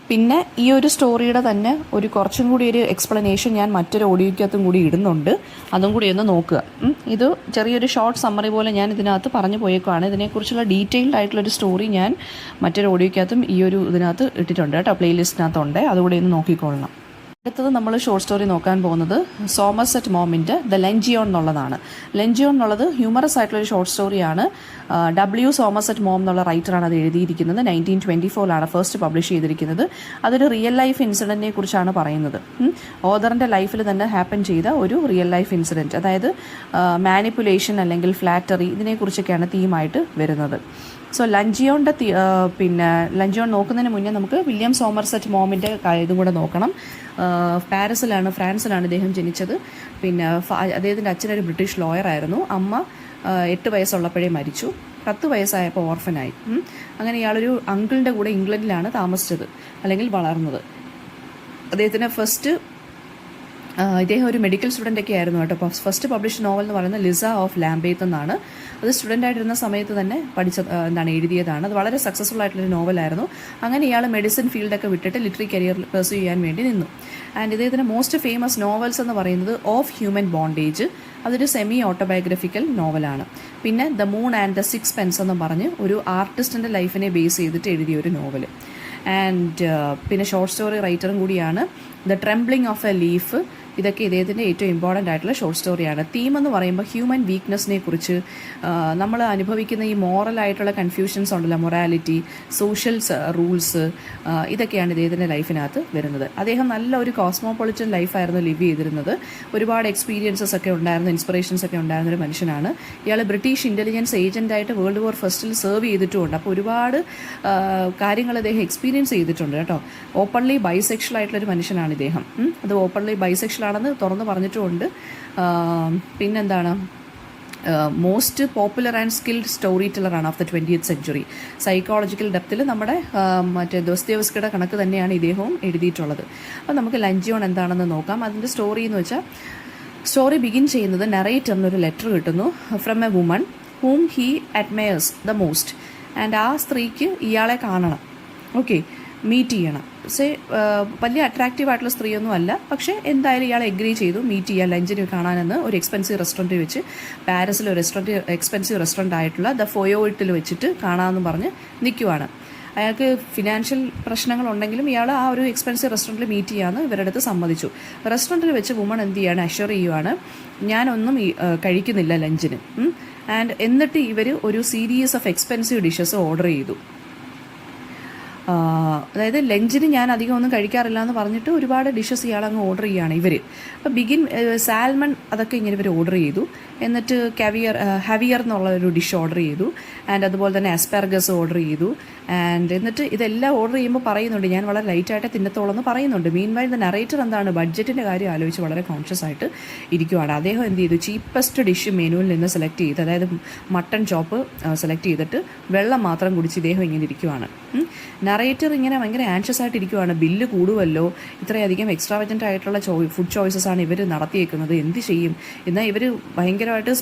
പിന്നെ ഈ ഒരു സ്റ്റോറിയുടെ തന്നെ കുറച്ചും കൂടി ഒരു എക്സ്പ്ലനേഷൻ ഞാൻ മറ്റൊരു ഓഡിയോയ്ക്കകത്തും കൂടി ഇടുന്നുണ്ട്, അതും കൂടി ഒന്ന് നോക്കുക. ഇത് ചെറിയൊരു ഷോർട്ട് സമ്മറി പോലെ ഞാൻ ഇതിനകത്ത് പറഞ്ഞു പോയേക്കുവാണ്. ഇതിനെക്കുറിച്ചുള്ള ഡീറ്റെയിൽഡ് ആയിട്ടുള്ളൊരു സ്റ്റോറി ഞാൻ മറ്റൊരു ഓഡിയോയ്ക്കകത്തും ഇതിനകത്ത് ഇട്ടിട്ടുണ്ട് കേട്ടോ, പ്ലേലിസ്റ്റിനകത്തുണ്ട്, അതുകൂടി ഒന്ന് നോക്കിക്കൊള്ളണം. അടുത്തത് നമ്മൾ ഷോർട്ട് സ്റ്റോറി നോക്കാൻ പോകുന്നത് സോമർസെറ്റ് മോമിൻ്റെ ദ ലെഞ്ചിയോൺ എന്നുള്ളതാണ്. ലെഞ്ചിയോൺ എന്നുള്ളത് ഹ്യൂമറസ് ആയിട്ടുള്ളൊരു ഷോർട്ട് സ്റ്റോറിയാണ്. സോമർസെറ്റ് മോം എന്നുള്ള റൈറ്ററാണ് അത് എഴുതിയിരിക്കുന്നത്. 1924 ഫസ്റ്റ് പബ്ലിഷ് ചെയ്തിരിക്കുന്നത്. അതൊരു റിയൽ ലൈഫ് ഇൻസിഡൻറ്റിനെ കുറിച്ചാണ് പറയുന്നത്. ഓതറിൻ്റെ ലൈഫിൽ തന്നെ ഹാപ്പൻ ചെയ്ത ഒരു റിയൽ ലൈഫ് ഇൻസിഡൻറ്റ്, അതായത് മാനിപ്പുലേഷൻ അല്ലെങ്കിൽ ഫ്ലാറ്ററി, ഇതിനെക്കുറിച്ചൊക്കെയാണ് തീമായിട്ട് വരുന്നത്. സോ ലഞ്ചിയോൺ നോക്കുന്നതിന് മുന്നേ നമുക്ക് വില്യം സോമർസെറ്റ് മോമിൻ്റെ ഇതും കൂടെ നോക്കണം. ഫ്രാൻസിലാണ് ഇദ്ദേഹം ജനിച്ചത്. പിന്നെ അദ്ദേഹത്തിൻ്റെ അച്ഛനൊരു ബ്രിട്ടീഷ് ലോയറായിരുന്നു. അമ്മ 8 വയസ്സുള്ളപ്പോഴേ മരിച്ചു. 10 വയസ്സായപ്പോൾ ഓർഫനായി. അങ്ങനെ ഇയാളൊരു അങ്കിളിൻ്റെ കൂടെ ഇംഗ്ലണ്ടിലാണ് താമസിച്ചത് അല്ലെങ്കിൽ വളർന്നത്. അദ്ദേഹത്തിന് ഇദ്ദേഹം ഒരു മെഡിക്കൽ സ്റ്റുഡൻ്റൊക്കെ ആയിരുന്നു കേട്ടോ. ഫസ്റ്റ് പബ്ലിഷ് നോവൽ എന്ന് പറയുന്നത് ലിസ ഓഫ് ലാംബേത്ത് എന്നാണ്. അത് സ്റ്റുഡൻ്റായിട്ടിരുന്ന സമയത്ത് തന്നെ എഴുതിയതാണ്. അത് വളരെ സക്സസ്ഫുൾ ആയിട്ടുള്ളൊരു നോവലായിരുന്നു. അങ്ങനെ ഇയാൾ മെഡിസിൻ ഫീൽഡൊക്കെ വിട്ടിട്ട് ലിറ്ററി കരിയർ പെർസ്യൂ ചെയ്യാൻ വേണ്ടി നിന്നു. ആൻഡ് ഇദ്ദേഹത്തിൻ്റെ മോസ്റ്റ് ഫേമസ് നോവൽസ് എന്ന് പറയുന്നത് ഓഫ് ഹ്യൂമൻ ബോണ്ടേജ്, അതൊരു സെമി ഓട്ടോബയോഗ്രഫിക്കൽ നോവലാണ്. പിന്നെ ദ മൂൺ ആൻഡ് ദ സിക്സ്പെൻസ് എന്ന് പറഞ്ഞ് ഒരു ആർട്ടിസ്റ്റിൻ്റെ ലൈഫിനെ ബേസ് ചെയ്തിട്ട് എഴുതിയ ഒരു നോവൽ. ആൻഡ് പിന്നെ ഷോർട്ട് സ്റ്റോറി റൈറ്ററും കൂടിയാണ്. The trembling of A leaf, ഇതൊക്കെ ഇദ്ദേഹത്തിൻ്റെ ഏറ്റവും ഇമ്പോർട്ടൻ്റ് ആയിട്ടുള്ള ഷോർട്ട് സ്റ്റോറിയാണ്. തീം എന്ന് പറയുമ്പോൾ ഹ്യൂമൻ വീക്ക്നെസ്സിനെ കുറിച്ച്, നമ്മൾ അനുഭവിക്കുന്ന ഈ മോറലായിട്ടുള്ള കൺഫ്യൂഷൻസ് ഉണ്ടല്ലോ, മൊറാലിറ്റി, സോഷ്യൽ റൂൾസ്, ഇതൊക്കെയാണ് ഇദ്ദേഹത്തിൻ്റെ ലൈഫിനകത്ത് വരുന്നത്. അദ്ദേഹം നല്ല ഒരു കോസ്മോപൊളിറ്റൻ ലൈഫായിരുന്നു ലിവ് ചെയ്തിരുന്നത്. ഒരുപാട് എക്സ്പീരിയൻസസ് ഒക്കെ ഉണ്ടായിരുന്നു, ഇൻസ്പിറേഷൻസ് ഒക്കെ ഉണ്ടായിരുന്ന ഒരു മനുഷ്യനാണ്. ഇയാൾ ബ്രിട്ടീഷ് ഇൻ്റലിജൻസ് ഏജൻറ്റായിട്ട് വേൾഡ് വാർ ഫസ്റ്റിൽ സെർവ് ചെയ്തിട്ടുമുണ്ട്. അപ്പോൾ ഒരുപാട് കാര്യങ്ങൾ അദ്ദേഹം എക്സ്പീരിയൻസ് ചെയ്തിട്ടുണ്ട് കേട്ടോ. ഓപ്പൺലി ബൈസെക്ഷൽ ആയിട്ടുള്ളൊരു മനുഷ്യനാണ് ഇദ്ദേഹം. അത് ഓപ്പൺലി ബൈസെക്ഷൽ ആണെന്ന് തുറന്ന് പറഞ്ഞിട്ടുമുണ്ട്. പിന്നെന്താണ്, most popular and skilled story ടെല്ലറാണ് of the 20th century. Psychological ഡെപ്തിൽ നമ്മുടെ മറ്റേ ദോസ്തോവസ്കിയുടെ കണക്ക് തന്നെയാണ് ഇദ്ദേഹവും എഴുതിയിട്ടുള്ളത്. അപ്പോൾ നമുക്ക് ലഞ്ചിയോൺ എന്താണെന്ന് നോക്കാം. അതിൻ്റെ സ്റ്റോറി എന്ന് വെച്ചാൽ, സ്റ്റോറി ബിഗിൻ ചെയ്യുന്നത് നറേറ്ററിനൊരു ലെറ്റർ കിട്ടുന്നു from a woman whom he admires the most. And ആ സ്ത്രീക്ക് ഇയാളെ കാണണം, ഓക്കെ, മീറ്റ് ചെയ്യണം. വലിയ അട്രാക്റ്റീവ് ആയിട്ടുള്ള സ്ത്രീയൊന്നും അല്ല, പക്ഷേ എന്തായാലും ഇയാൾ എഗ്രി ചെയ്തു മീറ്റ് ചെയ്യാൻ, ലഞ്ചിന് കാണാനെന്ന് ഒരു എക്സ്പെൻസീവ് റെസ്റ്റോറൻറ്റ് വെച്ച്, പാരീസിൽ ഒരു എക്സ്പെൻസീവ് റെസ്റ്റോറൻറ്റ് ആയിട്ടുള്ള ദ ഫോയോയിട്ടിൽ വെച്ചിട്ട് കാണാമെന്ന് പറഞ്ഞ് നിൽക്കുവാണ്. അയാൾക്ക് ഫിനാൻഷ്യൽ പ്രശ്നങ്ങളുണ്ടെങ്കിലും ഇയാൾ ആ ഒരു എക്സ്പെൻസീവ് റെസ്റ്റോറൻറ്റിൽ മീറ്റ് ചെയ്യാമെന്ന് ഇവരുടെ അടുത്ത് സമ്മതിച്ചു. റെസ്റ്റോറൻറ്റിൽ വെച്ച് വുമൺ എന്ത് ചെയ്യാണ്, അഷ്വർ ചെയ്യുവാണ് ഞാനൊന്നും കഴിക്കുന്നില്ല ലഞ്ചിന്. ആൻഡ് എന്നിട്ട് ഇവർ ഒരു series of expensive dishes order ചെയ്തു. അതായത് ലഞ്ചിന് ഞാൻ അധികം ഒന്നും കഴിക്കാറില്ല എന്ന് പറഞ്ഞിട്ട് ഒരുപാട് ഡിഷസ് ഇയാളങ്ങ് ഓർഡർ ചെയ്യുകയാണ് ഇവർ. അപ്പോൾ സാൽമൺ അതൊക്കെ ഇങ്ങനെ ഇവർ ഓർഡർ ചെയ്തു. എന്നിട്ട് ഹവിയർ എന്നുള്ള ഒരു ഡിഷ് ഓർഡർ ചെയ്തു. ആൻഡ് അതുപോലെ തന്നെ അസ്പാർഗസ് ഓർഡർ ചെയ്തു. ആൻഡ് എന്നിട്ട് ഇതെല്ലാം ഓർഡർ ചെയ്യുമ്പോൾ പറയുന്നുണ്ട് ഞാൻ വളരെ ലൈറ്റായിട്ട് തിന്നത്തോളം എന്ന് പറയുന്നുണ്ട്. മീൻ വൈൽ ദ നറേറ്റർ എന്താണ്, ബഡ്ജറ്റിൻ്റെ കാര്യം ആലോചിച്ച് വളരെ കോൺഷ്യസ് ആയിട്ട് ഇരിക്കുവാണ്. അദ്ദേഹം എന്ത് ചെയ്തു, ചീപ്പസ്റ്റ് ഡിഷ് മെനുവിൽ നിന്ന് സെലക്ട് ചെയ്ത്, അതായത് മട്ടൺ ചോപ്പ് സെലക്ട് ചെയ്തിട്ട് വെള്ളം മാത്രം കുടിച്ച് ഇദ്ദേഹം ഇങ്ങനെ ഇരിക്കുവാണ്. നറേറ്റർ ഇങ്ങനെ ഭയങ്കര ആൻഷ്യസ് ആയിട്ട് ഇരിക്കുവാണ്. ബില്ല് കൂടുമല്ലോ, ഇത്രയധികം എക്സ്ട്രാവജൻ്റ് ആയിട്ടുള്ള ഫുഡ് ചോയ്സസ് ആണ് ഇവർ നടത്തിയേക്കുന്നത്, എന്ത് ചെയ്യും, എന്നാൽ ഇവർ ഭയങ്കരമായിട്ട്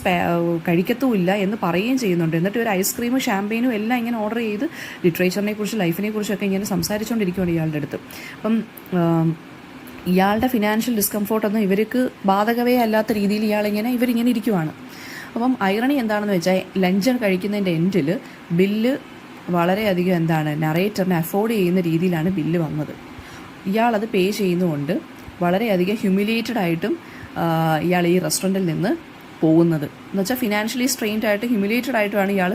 കഴിക്കത്തുമില്ല എന്ന് പറയുകയും ചെയ്യുന്നുണ്ട്. എന്നിട്ട് ഒരു ഐസ്ക്രീമും ഷാമ്പെയിനും എല്ലാം ഇങ്ങനെ ഓർഡർ ചെയ്ത് ലിറ്ററേച്ചറിനെ കുറിച്ച് ലൈഫിനെ കുറിച്ചൊക്കെ ഇങ്ങനെ സംസാരിച്ചുകൊണ്ടിരിക്കുകയാണ് ഇയാളുടെ അടുത്ത്. അപ്പം ഇയാളുടെ ഫിനാൻഷ്യൽ ഡിസ്കംഫോർട്ടൊന്നും ഇവർക്ക് ബാധകവേ അല്ലാത്ത രീതിയിൽ ഇവരിങ്ങനെ ഇരിക്കുവാണ്. അപ്പം ഐറണി എന്താണെന്ന് വെച്ചാൽ, ലഞ്ച് കഴിക്കുന്നതിൻ്റെ എൻഡിൽ ബില്ല് വളരെയധികം നറേറ്ററിനെ അഫോർഡ് ചെയ്യുന്ന രീതിയിലാണ് ബില്ല് വന്നത്. ഇയാളത് പേ ചെയ്യുന്നതുകൊണ്ട് വളരെയധികം ഹ്യൂമിലിയേറ്റഡ് ആയിട്ടും ഇയാൾ ഈ റെസ്റ്റോറൻറ്റിൽ നിന്ന് പോകുന്നത്. എന്ന് വെച്ചാൽ ഫിനാൻഷ്യലി സ്ട്രെയിൻഡ് ആയിട്ട് ഹ്യൂമിലിയേറ്റഡ് ആയിട്ടുമാണ് ഇയാൾ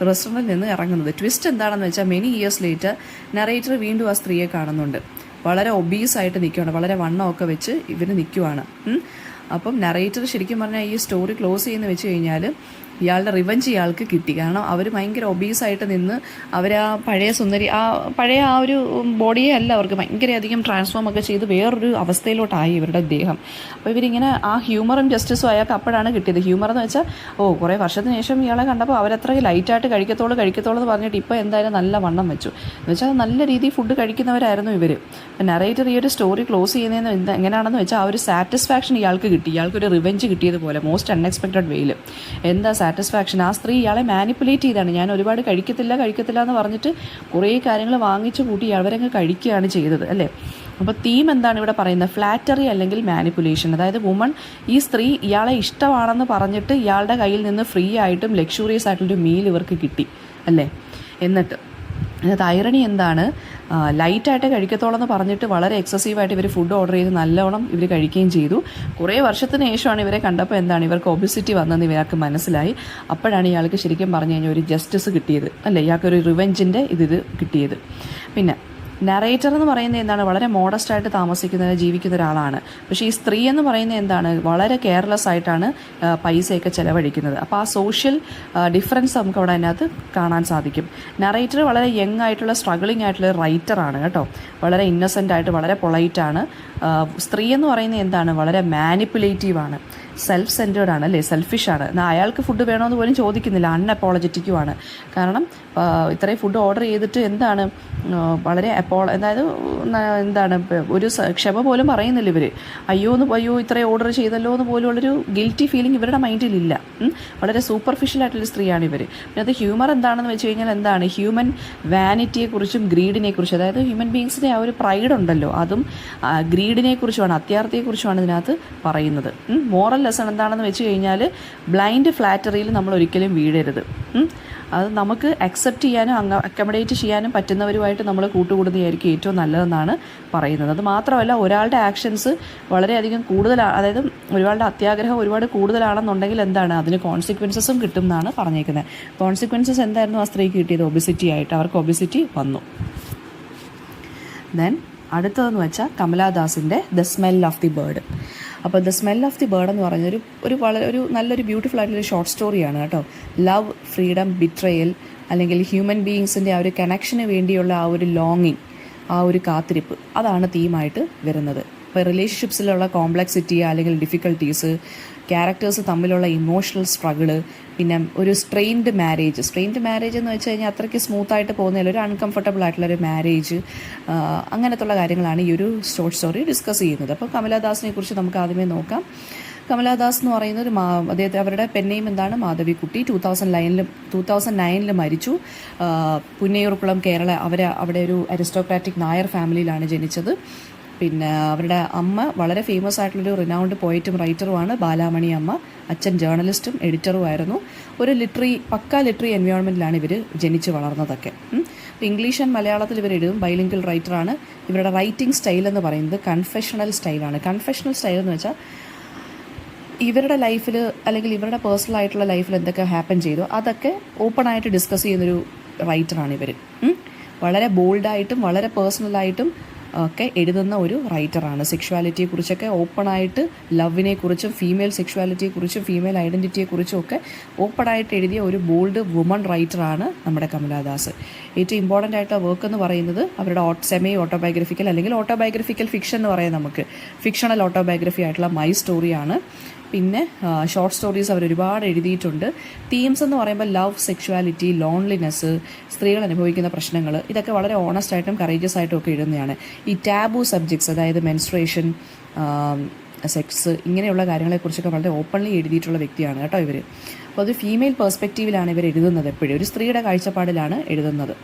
റെസ്റ്റോറൻറ്റിൽ നിന്ന് ഇറങ്ങുന്നത്. ട്വിസ്റ്റ് എന്താണെന്ന് വെച്ചാൽ, മെനി ഇയേഴ്സ് ലേറ്റർ നറേറ്റർ വീണ്ടും ആ സ്ത്രീയെ കാണുന്നുണ്ട്. വളരെ ഒബീസ് ആയിട്ട് നിൽക്കുകയാണ്, വളരെ വണ്ണമൊക്കെ വെച്ച് ഇവർ നിൽക്കുവാണ്. അപ്പം നറേറ്റർ ശരിക്കും പറഞ്ഞാൽ ഈ സ്റ്റോറി ക്ലോസ് ചെയ്യുന്ന വെച്ച് കഴിഞ്ഞാൽ ഇയാളുടെ റിവഞ്ച് ഇയാൾക്ക് കിട്ടി. കാരണം അവർ ഭയങ്കര ഒബീസായിട്ട് നിന്ന് അവർ ആ പഴയ ആ ഒരു ബോഡിയെ അല്ല, അവർക്ക് ഭയങ്കരധികം ട്രാൻസ്ഫോം ഒക്കെ ചെയ്ത് വേറൊരു അവസ്ഥയിലോട്ടായി ഇവരുടെ ദേഹം. അപ്പോൾ ഇവരിങ്ങനെ ആ ഹ്യൂമറും ജസ്റ്റിസും അയാൾക്ക് അപ്പോഴാണ് കിട്ടിയത്. ഹ്യൂമർ എന്ന് വെച്ചാൽ, കുറേ വർഷത്തിന് ശേഷം ഇയാളെ കണ്ടപ്പോൾ അവരത്ര ലൈറ്റായിട്ട് കഴിക്കത്തോളൂ എന്ന് പറഞ്ഞിട്ട് ഇപ്പോൾ എന്തായാലും നല്ല വണ്ണം വെച്ചു. എന്ന് വെച്ചാൽ നല്ല രീതിയിൽ ഫുഡ് കഴിക്കുന്നവരായിരുന്നു ഇവർ. നറേറ്റർ ഈ ഒരു സ്റ്റോറി ക്ലോസ് ചെയ്യുന്നതെന്ന് എങ്ങനെയാണെന്ന് വെച്ചാൽ, ആ ഒരു സാറ്റിസ്ഫാക്ഷൻ ഇയാൾക്ക് കിട്ടി, ഇയാൾക്കൊരു റിവെഞ്ച് കിട്ടിയതുപോലെ മോസ്റ്റ് അൺഎക്സ്പെക്റ്റഡ് വേയിൽ. എന്താ സാറ്റിസ്ഫാക്ഷൻ, ആ സ്ത്രീ ഇയാളെ മാനിപ്പുലേറ്റ് ചെയ്താണ്. ഞാൻ ഒരുപാട് കഴിക്കത്തില്ല എന്ന് പറഞ്ഞിട്ട് കുറേ കാര്യങ്ങൾ വാങ്ങിച്ചു കൂട്ടി അവരങ്ങ് കഴിക്കുകയാണ് ചെയ്തത്, അല്ലേ? അപ്പോൾ തീം എന്താണ് ഇവിടെ പറയുന്നത്, ഫ്ലാറ്ററി അല്ലെങ്കിൽ മാനിപ്പുലേഷൻ. അതായത് ഈ സ്ത്രീ ഇയാളെ ഇഷ്ടമാണെന്ന് പറഞ്ഞിട്ട് ഇയാളുടെ കയ്യിൽ നിന്ന് ഫ്രീ ആയിട്ടും ലക്ഷൂറിയസ് ആയിട്ടുള്ളൊരു മീൽ ഇവർക്ക് കിട്ടി, അല്ലേ? എന്നിട്ട് അതിനകത്ത് ഐറണി എന്താണ്, ലൈറ്റായിട്ട് കഴിക്കത്തോളം എന്ന് പറഞ്ഞിട്ട് വളരെ എക്സസീവായിട്ട് ഇവർ ഫുഡ് ഓർഡർ ചെയ്ത് നല്ലോണം ഇവർ കഴിക്കുകയും ചെയ്തു. കുറേ വർഷത്തിന് ശേഷമാണ് ഇവരെ കണ്ടപ്പോൾ ഇവർക്ക് ഒബിസിറ്റി വന്നെന്ന് ഇവർക്ക് മനസ്സിലായി. അപ്പോഴാണ് ഇയാൾക്ക് ശരിക്കും പറഞ്ഞു കഴിഞ്ഞാൽ ഒരു ജസ്റ്റിസ് കിട്ടിയത്, അല്ലേ? ഇയാൾക്കൊരു റിവെഞ്ചിൻ്റെ ഇത് കിട്ടിയത്. പിന്നെ നറേറ്റർ എന്ന് പറയുന്നത് വളരെ മോഡസ്റ്റായിട്ട് ജീവിക്കുന്ന ഒരാളാണ്. പക്ഷേ ഈ സ്ത്രീ എന്ന് പറയുന്നത് വളരെ കെയർലെസ് ആയിട്ടാണ് പൈസയൊക്കെ ചിലവഴിക്കുന്നത്. അപ്പോൾ ആ സോഷ്യൽ ഡിഫറൻസ് നമുക്ക് അവിടെ അതിനകത്ത് കാണാൻ സാധിക്കും. നറേറ്റർ വളരെ യങ് ആയിട്ടുള്ള സ്ട്രഗിളിംഗ് ആയിട്ടുള്ള റൈറ്ററാണ് കേട്ടോ. വളരെ ഇന്നസെൻ്റ് ആയിട്ട് വളരെ പൊളൈറ്റാണ്. സ്ത്രീ എന്ന് പറയുന്നത് വളരെ മാനിപ്പുലേറ്റീവാണ്, സെൽഫ് സെൻറ്റേർഡാണ്, അല്ലേ? സെൽഫിഷാണ്. എന്നാൽ അയാൾക്ക് ഫുഡ് വേണമെന്ന് പോലും ചോദിക്കുന്നില്ല, അൺഅപ്പോളജറ്റിക്കുമാണ്. കാരണം ഇത്രയും ഫുഡ് ഓർഡർ ചെയ്തിട്ട് വളരെ അതായത് ഒരു ക്ഷമ പോലും പറയുന്നില്ല ഇവർ. അയ്യോ ഇത്രയും ഓർഡർ ചെയ്തല്ലോ എന്ന് പോലുള്ളൊരു ഗിൽറ്റി ഫീലിംഗ് ഇവരുടെ മൈൻഡിലില്ല. വളരെ സൂപ്പർഫിഷ്യലായിട്ടുള്ള സ്ത്രീയാണ് ഇവർ. പിന്നെ അത് ഹ്യൂമർ എന്താണെന്ന് വെച്ച് കഴിഞ്ഞാൽ ഹ്യൂമൻ വാനിറ്റിയെക്കുറിച്ചും ഗ്രീഡിനെക്കുറിച്ചും, അതായത് ഹ്യൂമൻ ബീങ്സിൻ്റെ ആ ഒരു പ്രൈഡ് ഉണ്ടല്ലോ, അതും ഗ്രീഡിനെക്കുറിച്ചുമാണ്, അത്യാർത്ഥിയെക്കുറിച്ചുമാണ് ഇതിനകത്ത് പറയുന്നത്. മോറൽ ലെസൺ എന്താണെന്ന് വെച്ച് കഴിഞ്ഞാൽ, ബ്ലൈൻഡ് ഫ്ലാറ്ററിയിൽ നമ്മൾ ഒരിക്കലും വീഴരുത്. അത് നമുക്ക് അക്സെപ്റ്റ് ചെയ്യാനും അക്കമഡേറ്റ് ചെയ്യാനും പറ്റുന്നവരുമായിട്ട് നമ്മൾ കൂട്ടുകൂടുന്നതായിരിക്കും ഏറ്റവും നല്ലതെന്നാണ് പറയുന്നത്. അത് മാത്രമല്ല, ഒരാളുടെ ആക്ഷൻസ് വളരെയധികം കൂടുതലാണ്, അതായത് ഒരാളുടെ അത്യാഗ്രഹം ഒരുപാട് കൂടുതലാണെന്നുണ്ടെങ്കിൽ അതിന് കോൺസിക്വൻസസും കിട്ടും എന്നാണ് പറഞ്ഞേക്കുന്നത്. കോൺസിക്വൻസസ് എന്തായിരുന്നു ആ സ്ത്രീക്ക് കിട്ടിയത്? ഒബിസിറ്റി ആയിട്ട് അവർക്ക് ഒബിസിറ്റി വന്നു. ദെൻ അടുത്തതെന്ന് വെച്ചാൽ കമലാദാസിൻ്റെ the smell of the bird. അപ്പോൾ the smell of the bird എന്ന് പറയുന്നത് ഒരു നല്ലൊരു ബ്യൂട്ടിഫുൾ ആയിട്ടുള്ളൊരു ഷോർട്ട് സ്റ്റോറിയാണ് കേട്ടോ. ലവ്, ഫ്രീഡം, ബിട്രയൽ, അല്ലെങ്കിൽ ഹ്യൂമൻ ബീയിങ്സിൻ്റെ ആ ഒരു കണക്ഷന് വേണ്ടിയുള്ള ആ ഒരു ലോങ്ങിങ്, ആ ഒരു കാത്തിരിപ്പ്, അതാണ് തീമായിട്ട് വരുന്നത്. അപ്പോൾ റിലേഷൻഷിപ്സിലുള്ള കോംപ്ലക്സിറ്റി അല്ലെങ്കിൽ ഡിഫിക്കൽട്ടീസ്, ക്യാരക്ടേഴ്സ് തമ്മിലുള്ള ഇമോഷണൽ സ്ട്രഗിള്, പിന്നെ ഒരു സ്ട്രെയിൻഡ് മാരേജ് എന്ന് വെച്ച് കഴിഞ്ഞാൽ അത്രയ്ക്ക് സ്മൂത്തായിട്ട് പോകുന്നില്ല, ഒരു അൺകംഫർട്ടബിൾ ആയിട്ടുള്ളൊരു മാരേജ്, അങ്ങനത്തുള്ള കാര്യങ്ങളാണ് ഈ ഒരു ഷോർട്ട് സ്റ്റോറി ഡിസ്കസ് ചെയ്യുന്നത്. അപ്പോൾ കമലാദാസിനെ കുറിച്ച് നമുക്ക് ആദ്യമേ നോക്കാം. കമലാദാസ് എന്ന് പറയുന്നത് അദ്ദേഹത്തെ അവരുടെ പെന്നെയിം എന്താണ്, മാധവിക്കുട്ടി. 2009 മരിച്ചു. പുന്നയൂർക്കുളം കേരള അവിടെ ഒരു അരിസ്റ്റോക്രാറ്റിക് നായർ ഫാമിലിയിലാണ് ജനിച്ചത്. പിന്നെ അവരുടെ അമ്മ വളരെ ഫേമസ് ആയിട്ടുള്ളൊരു റിനൗണ്ട് പോയറ്റും റൈറ്ററുമാണ് ബാലാമണി അമ്മ. അച്ഛൻ ജേർണലിസ്റ്റും എഡിറ്ററുമായിരുന്നു. ഒരു പക്കാ ലിറ്ററി എൻവയോൺമെൻറ്റിലാണ് ഇവർ ജനിച്ച് വളർന്നതൊക്കെ. ഇംഗ്ലീഷ് ആൻഡ് മലയാളത്തിൽ ഇവർ എഴുതും. ബൈലിംഗ്വൽ റൈറ്ററാണ്. ഇവരുടെ റൈറ്റിംഗ് സ്റ്റൈൽ എന്ന് പറയുന്നത് കൺഫെഷണൽ സ്റ്റൈലാണ്. കൺഫെഷണൽ സ്റ്റൈൽ എന്ന് വെച്ചാൽ ഇവരുടെ ലൈഫിൽ അല്ലെങ്കിൽ ഇവരുടെ പേഴ്സണൽ ആയിട്ടുള്ള ലൈഫിൽ എന്തൊക്കെ ഹാപ്പൻ ചെയ്തോ അതൊക്കെ ഓപ്പണായിട്ട് ഡിസ്കസ് ചെയ്യുന്നൊരു റൈറ്ററാണ് ഇവർ. വളരെ ബോൾഡായിട്ടും വളരെ പേഴ്സണലായിട്ടും ഒക്കെ എഴുതുന്ന ഒരു റൈറ്ററാണ്. സെക്ഷുവാലിറ്റിയെക്കുറിച്ചൊക്കെ ഓപ്പണായിട്ട്, ലവിനെക്കുറിച്ചും ഫീമെയിൽ സെക്ഷുവാലിറ്റിയെക്കുറിച്ചും ഫീമെയിൽ ഐഡൻറ്റിറ്റിയെക്കുറിച്ചും ഒക്കെ ഓപ്പണായിട്ട് എഴുതിയ ഒരു ബോൾഡ് വുമൺ റൈറ്ററാണ് നമ്മുടെ കമലാദാസ്. ഏറ്റവും ഇമ്പോർട്ടൻ്റ് ആയിട്ടുള്ള വർക്ക് എന്ന് പറയുന്നത് അവരുടെ സെമി ഓട്ടോബയോഗ്രഫിക്കൽ അല്ലെങ്കിൽ ഓട്ടോബയോഗ്രഫിക്കൽ ഫിക്ഷൻ എന്ന് പറയാം നമുക്ക്. ഫിക്ഷണൽ ഓട്ടോബയോഗ്രഫി ആയിട്ടുള്ള മൈ സ്റ്റോറിയാണ്. പിന്നെ ഷോർട്ട് സ്റ്റോറീസ് അവർ ഒരുപാട് എഴുതിയിട്ടുണ്ട്. തീംസ് എന്ന് പറയുമ്പോൾ ലവ്, സെക്ഷുവാലിറ്റി, ലോൺലിനെസ്, സ്ത്രീകൾ അനുഭവിക്കുന്ന പ്രശ്നങ്ങൾ, ഇതൊക്കെ വളരെ ഓണസ്റ്റ് ആയിട്ടും കറേജിയസ് ആയിട്ടും ഒക്കെ എഴുതുന്നതാണ്. ഈ ടാബു സബ്ജക്ട്സ്, അതായത് മെൻസ്ട്രേഷൻ, സെക്സ്, ഇങ്ങനെയുള്ള കാര്യങ്ങളെക്കുറിച്ചൊക്കെ വളരെ ഓപ്പൺലി എഴുതിയിട്ടുള്ള വ്യക്തിയാണ് കേട്ടോ ഇവർ. അപ്പോൾ അത് ഫീമെയിൽ പെർസ്പെക്റ്റീവിലാണ് ഇവർ എഴുതുന്നത്. എപ്പോഴും ഒരു സ്ത്രീയുടെ കാഴ്ചപ്പാടിലാണ് എഴുതുന്നത്.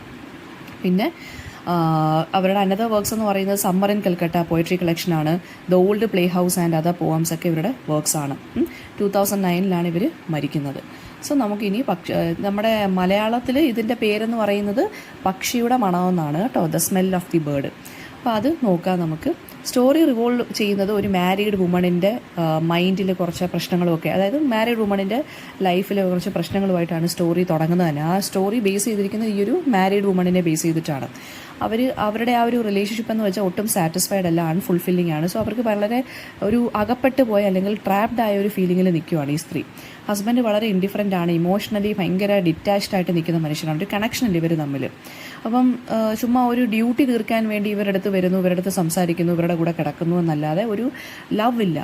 പിന്നെ അവരുടെ അനദർ വർക്ക്സ് എന്ന് പറയുന്നത് സമ്മർ ഇൻ കൽക്കട്ട പോയട്രി കളക്ഷനാണ്. The old play house and other poems ഒക്കെ ഇവരുടെ വർക്ക്സാണ്. 2009 ഇവർ മരിക്കുന്നത്. സോ നമുക്കിനി നമ്മുടെ മലയാളത്തിൽ ഇതിൻ്റെ പേരെന്ന് പറയുന്നത് പക്ഷിയുടെ മണമെന്നാണ് കേട്ടോ, the smell of the bird. അപ്പോൾ അത് നോക്കാം നമുക്ക്. സ്റ്റോറി റിവോൾവ് ചെയ്യുന്നത് ഒരു മാരീഡ് വുമണിൻ്റെ മൈൻഡിൽ കുറച്ച് പ്രശ്നങ്ങളുമൊക്കെ, അതായത് മാരീഡ് വുമണിൻ്റെ ലൈഫിൽ കുറച്ച് പ്രശ്നങ്ങളുമായിട്ടാണ് സ്റ്റോറി തുടങ്ങുന്നത് തന്നെ. ആ സ്റ്റോറി ബേസ് ചെയ്തിരിക്കുന്നത് ഈ ഒരു മാരീഡ് വുമണിനെ ബേസ് ചെയ്തിട്ടാണ്. അവരുടെ ആ ഒരു റിലേഷൻഷിപ്പ് എന്ന് വെച്ചാൽ ഒട്ടും സാറ്റിസ്ഫൈഡ് അല്ല, അൺഫുൾഫില്ലിംഗ് ആണ്. സോ അവർക്ക് വളരെ ഒരു അകപ്പെട്ട് പോയ അല്ലെങ്കിൽ ട്രാപ്ഡ് ആയ ഒരു ഫീലിങ്ങിൽ നിൽക്കുവാണ് ഈ സ്ത്രീ. ഹസ്ബൻഡ് വളരെ ഇൻഡിഫറൻ്റ് ആണ്, ഇമോഷണലി ഭയങ്കര ഡിറ്റാച്ച്ഡ് ആയിട്ട് നിൽക്കുന്ന മനുഷ്യനാണ്. ഒരു കണക്ഷൻ ഇല്ല ഇവർ തമ്മിൽ. അപ്പം ചുമ്മാ ഒരു ഡ്യൂട്ടി തീർക്കാൻ വേണ്ടി ഇവരുടെ അടുത്ത് വരുന്നു, ഇവരുടെ അടുത്ത് സംസാരിക്കുന്നു, ഇവരുടെ കൂടെ കിടക്കുന്നു എന്നല്ലാതെ ഒരു ലവ് ഇല്ല.